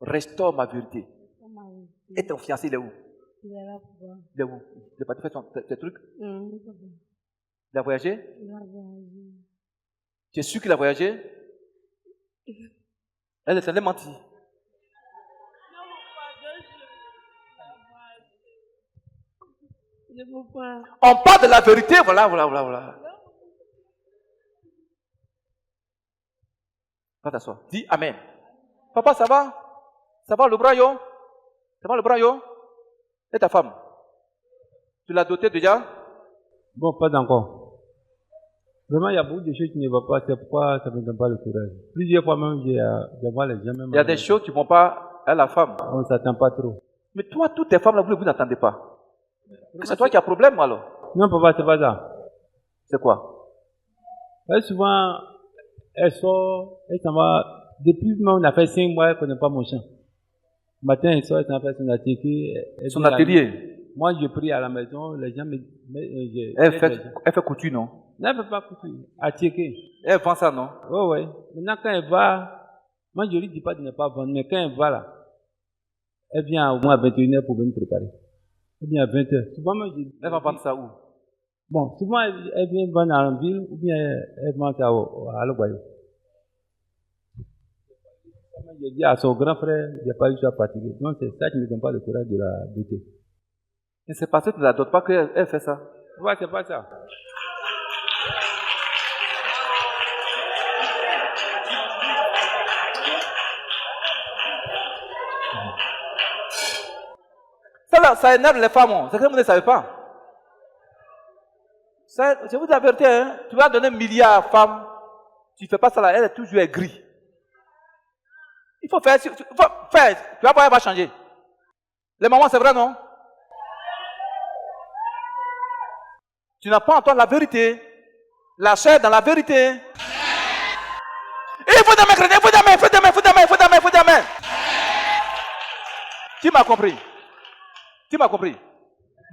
restaure ma vérité. Et ton fiancé, il est où? Il est là pour voir. Il est où? Il n'a pas fait tes trucs? Il a voyagé? Il a voyagé. Tu es sûr qu'il a voyagé? Elle est allée mentir. On parle de la vérité, voilà. Va t'asseoir. Dis Amen. Papa, ça va? Ça va le bras, yo? Ça va le bras, yo? Et ta femme? Tu l'as dotée déjà? Bon, pas encore. Vraiment, il y a beaucoup de choses qui ne vont pas, c'est pourquoi ça ne me donne pas le courage. Plusieurs fois même, j'ai voir les gens même. Il y a des choses qui ne vont pas à la femme. On ne s'attend pas trop. Mais toi, toutes tes femmes là, vous n'attendez pas. C'est toi qui as problème alors. Non, papa, c'est pas ça. C'est quoi? Souvent, elle sort, elle s'en va. Depuis même, on a fait 5 mois, elle ne connaît pas mon chant. Le matin, elle sort, elle s'en fait son atelier. Son atelier. Moi, je prie à la maison, les gens me. Elle fait couture, non? Non, elle ne fait pas couture. À checker. Elle vend ça, non? Oh, oui. Maintenant, quand elle va, moi, je ne lui dis pas de ne pas vendre, mais quand elle va là, elle vient au moins à 21h pour venir préparer. Ou bien à 20h. Souvent, moi, elle va vendre ça où? Bon, souvent, elle vient vendre en ville, ou bien elle vend ça à l'Ogoyo. Je dis à son grand frère, il n'y a pas eu à fatiguer. Donc, c'est ça qui ne me donne pas le courage de la doter. Mais c'est parce que tu ne la dotes pas qu'elle fait ça. Ouais, c'est pas ça. Ça énerve les femmes. C'est que vous ne savez pas. Ça, je vous dis la vérité, hein. Tu vas donner 1 milliard à femmes. Tu ne fais pas ça là, elle est toujours aigrie. Il faut faire. Tu vas voir, elle va changer. Les mamans, c'est vrai, non? Tu n'as pas en toi la vérité. La chair dans la vérité. Il faut des mains, il faut des mains, il faut des mains, il faut des mains, il faut des mains, il faut des mains. Qui m'a compris? Qui m'a compris?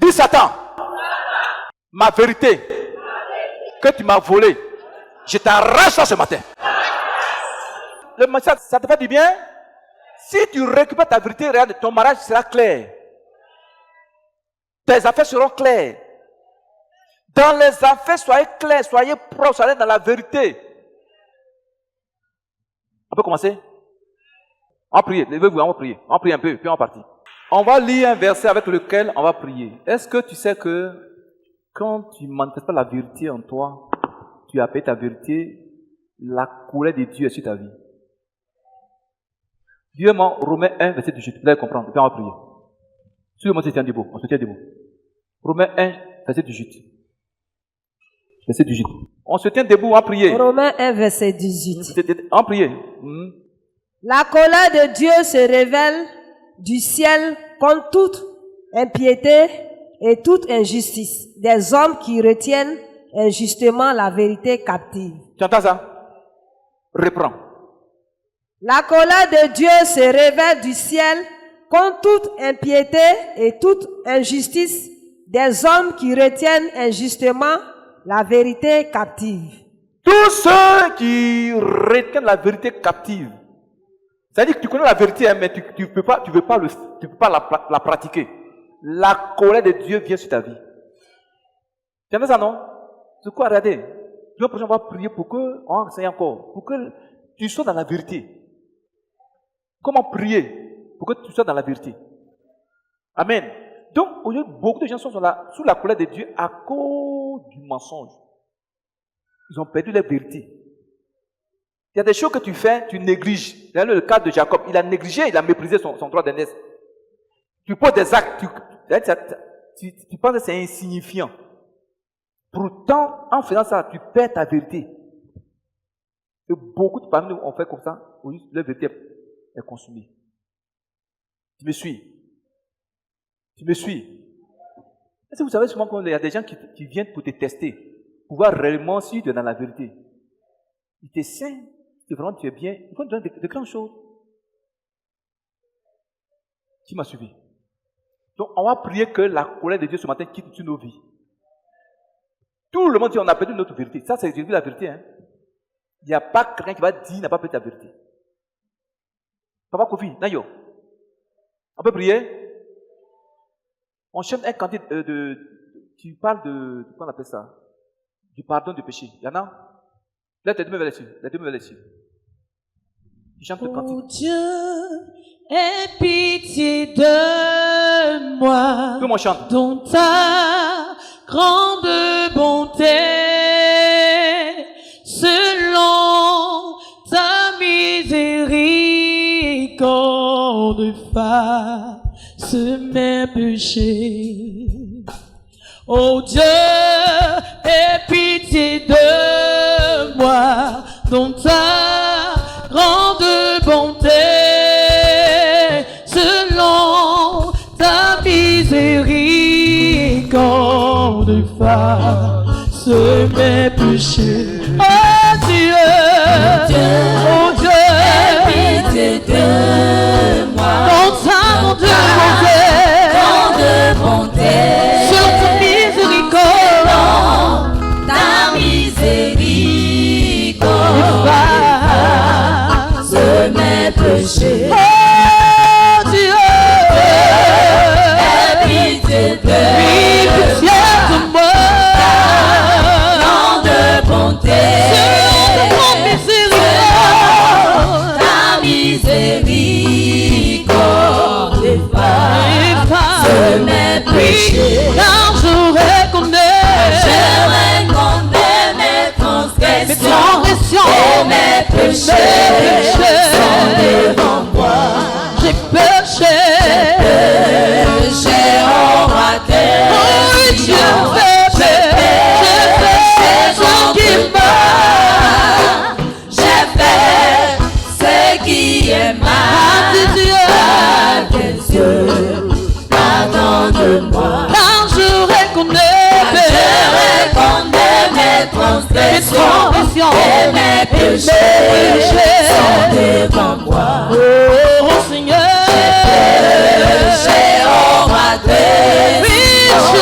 Dis Satan, ma vérité que tu m'as volée, je t'arrache ça ce matin. Ça te fait du bien? Si tu récupères ta vérité, regarde, ton mariage sera clair. Tes affaires seront claires. Dans les affaires, soyez clairs, soyez propres, soyez dans la vérité. On peut commencer? On va prier, levez-vous, on va prier. On va prier un peu, puis on va partir. On va lire un verset avec lequel on va prier. Est-ce que tu sais que quand tu ne manifestes pas la vérité en toi, tu as payé ta vérité, la colère de Dieu est sur ta vie? Dis-moi, Romains 1, verset 18. Vous allez comprendre, puis on va prier. Suivez-moi, on se tient debout. On se tient debout. Romains 1, verset 18. Verset 18. On se tient debout, on va prier. Romains 1, verset 18. On va prier. La colère de Dieu se révèle du ciel contre toute impiété et toute injustice des hommes qui retiennent injustement la vérité captive. Tu entends ça? Reprends. La colère de Dieu se révèle du ciel contre toute impiété et toute injustice des hommes qui retiennent injustement la vérité captive. Tous ceux qui retiennent la vérité captive. C'est-à-dire que tu connais la vérité, mais tu ne peux pas la pratiquer. La colère de Dieu vient sur ta vie. Tu entends ça, non? C'est quoi, regardez. La prochaine fois, on va prier pour que, on va enseigner encore, pour que tu sois dans la vérité. Comment prier pour que tu sois dans la vérité? Amen. Donc, aujourd'hui, beaucoup de gens sont sous la colère de Dieu à cause du mensonge. Ils ont perdu la vérité. Il y a des choses que tu fais, tu négliges. Dans le cas de Jacob, il a négligé, il a méprisé son droit d'aînesse. Tu poses des actes, tu penses que c'est insignifiant. Pourtant, en faisant ça, tu perds ta vérité. Et beaucoup de parmi nous ont fait comme ça, où leur vérité est consumée. Tu me suis? Tu me suis? Est-ce que vous savez souvent qu'il y a des gens qui viennent pour te tester, pour voir réellement si tu es dans la vérité? Ils te saignent, si vraiment tu es bien, ils vont te donner de grandes choses. Qui m'a suivi? Donc, on va prier que la colère de Dieu ce matin quitte sur nos vies. Tout le monde dit on a perdu notre vérité. Ça, c'est la vérité. Hein? Il n'y a pas quelqu'un qui va dire qu'il n'a pas perdu ta vérité. Papa Kofi, Nayo, on peut prier? On cherche un cantique tu parles de comment on appelle ça? Du pardon du péché. Il y en a? Là, tes deux mains vers dessus. Les deux mains vers dessus. Tu chantes le cantique. Oh Dieu, aie pitié de moi. Tout le monde chante. Dont ta grande bonté, selon ta miséricorde, fasse mes péchés. Oh Dieu, aie pitié de moi, dont ta grande bonté, selon ta miséricorde, efface mes péchés. Oh Dieu, oh Dieu, aie pitié de moi. Dans ta bonté, sur ta miséricorde, efface mes péchés. Oh Dieu, aie pitié de moi. Tant de bonté, ta miséricorde efface mes péchés. Car je reconnais mes transgressions et mes péchés sont devant moi. J'ai péché en raté. Oui, j'ai péché sans qu'il meure. J'ai fait ce qui est mal à tes yeux. Pardonne-moi. Car je reconnais mes transgressions et mes péchés sont devant moi. Oh Seigneur, j'ai raté. Oui, je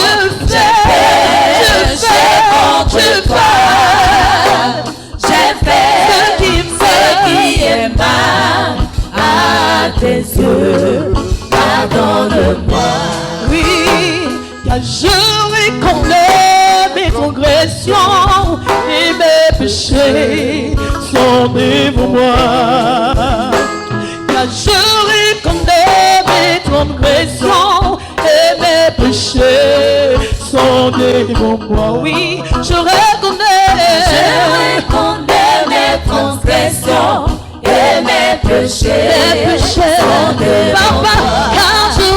fais contre toi. J'ai fait ce qui est mal à tes yeux. Pardonne-moi. Oui, car je reconnais mes transgressions et mes péchés sont devant moi. Car je reconnais mes transgressions et mes péchés sont devant moi. Oui, je reconnais mes transgressions et mes péchés sont devant moi. Car je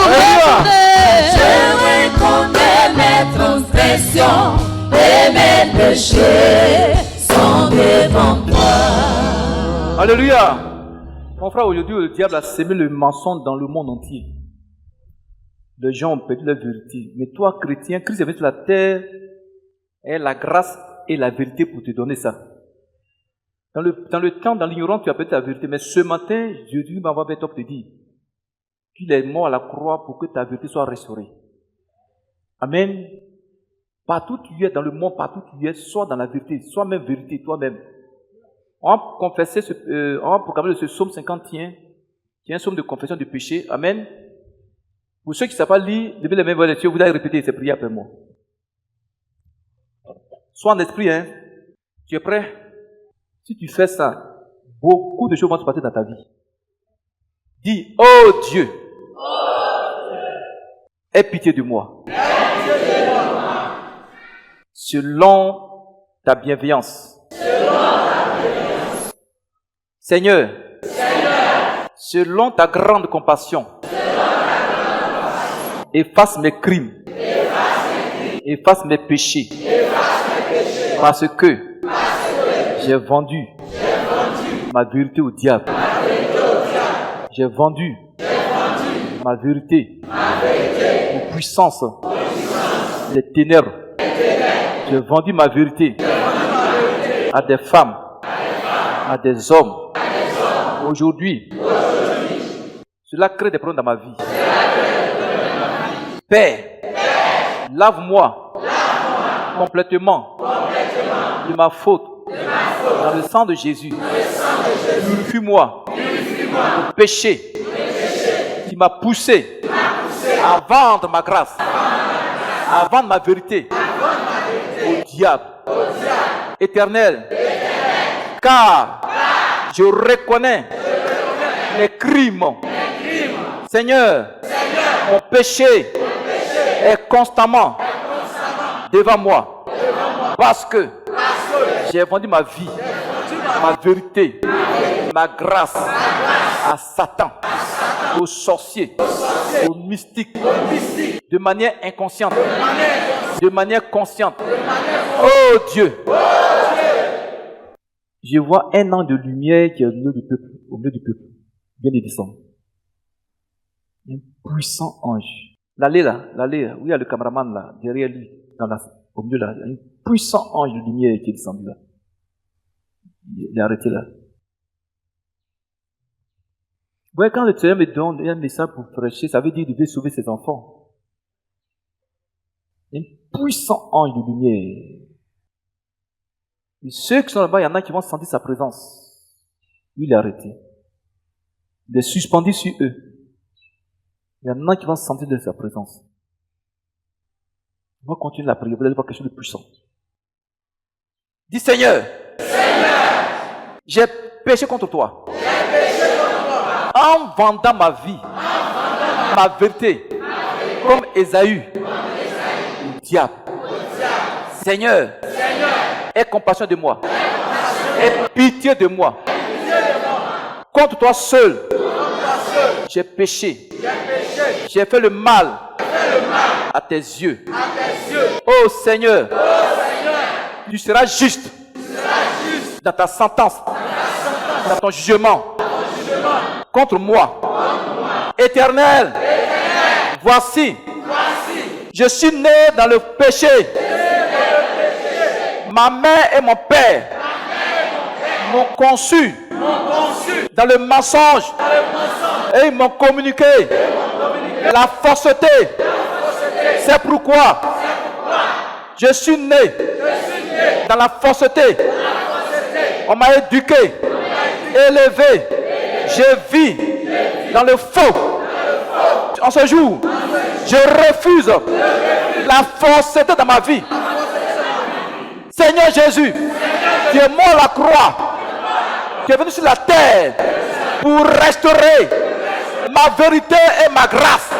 reconnais mes transgressions et mes péchés sont devant moi. Alléluia. Mon frère, aujourd'hui, le diable a sémé le mensonge dans le monde entier. Les gens ont perdu la vérité. Mais toi, chrétien, Christ est venu sur la terre et la grâce et la vérité pour te donner ça. Dans le temps, dans l'ignorance, tu as perdu ta vérité. Mais ce matin, Jésus m'a envoyé toi pour te dire qu'il est mort à la croix pour que ta vérité soit restaurée. Amen. Partout où tu es dans le monde, partout où tu es, sois dans la vérité, sois même vérité toi-même. On va confesser, on va proclamer ce psaume 51, qui est un psaume de confession du péché. Amen. Pour ceux qui ne savent pas lire, levez les mains vers les cieux, vous allez répéter ces prières après moi. Sois en esprit, hein. Tu es prêt? Si tu fais ça, beaucoup de choses vont se passer dans ta vie. Dis, oh Dieu, aie pitié de moi. Selon ta bienveillance. Seigneur, selon ta grande compassion, efface mes crimes, efface mes péchés, parce que j'ai vendu ma vérité au diable. J'ai vendu ma vérité aux puissances des ténèbres. J'ai vendu ma vérité à des femmes, à des hommes. Aujourd'hui, cela crée des problèmes dans ma vie. Père, lave-moi complètement de ma faute dans le sang de Jésus. Purifie-moi le péché qui m'a poussé à vendre ma grâce, à vendre ma vérité au diable. Éternel, car je reconnais mes crimes. Seigneur, mon péché est constamment devant moi. Parce que j'ai vendu ma vie, ma vérité, ma grâce à Satan, aux sorciers, aux mystiques, de manière inconsciente, de manière consciente. Oh Dieu, je vois un ange de lumière qui est au milieu du peuple, vient de descendre. Un puissant ange. L'allée là, où il y a le caméraman là, derrière lui, Au milieu là, un puissant ange de lumière qui est descendu là. Il est arrêté là. Vous voyez, quand le Seigneur me donne un message pour prêcher, ça veut dire qu'il veut sauver ses enfants. Un puissant ange de lumière. Et ceux qui sont là-bas, il y en a qui vont sentir sa présence. Lui, il est arrêté. Il est suspendu sur eux. Il y en a qui vont sentir de sa présence. On va continuer la prière. Vous allez voir quelque chose de puissant. Dis Seigneur, j'ai péché contre toi. En vendant ma vie, ma vérité, comme Ésaü, au diable. Seigneur, aie compassion de moi. Aie pitié de moi. Contre toi seul, j'ai péché. J'ai fait le mal à tes yeux. Oh Seigneur, tu seras juste dans ta sentence, dans ton jugement contre moi. Éternel, voici, je suis né dans le péché. Ma mère et mon père m'ont conçu dans le mensonge et ils m'ont communiqué la fausseté. C'est pourquoi je suis né dans la fausseté. On m'a éduqué, élevé. Je vis dans le faux. En ce jour, je refuse la fausseté dans ma vie. Seigneur Jésus, tu es mort à la croix. Tu es venu sur la terre pour restaurer ma vérité et ma grâce.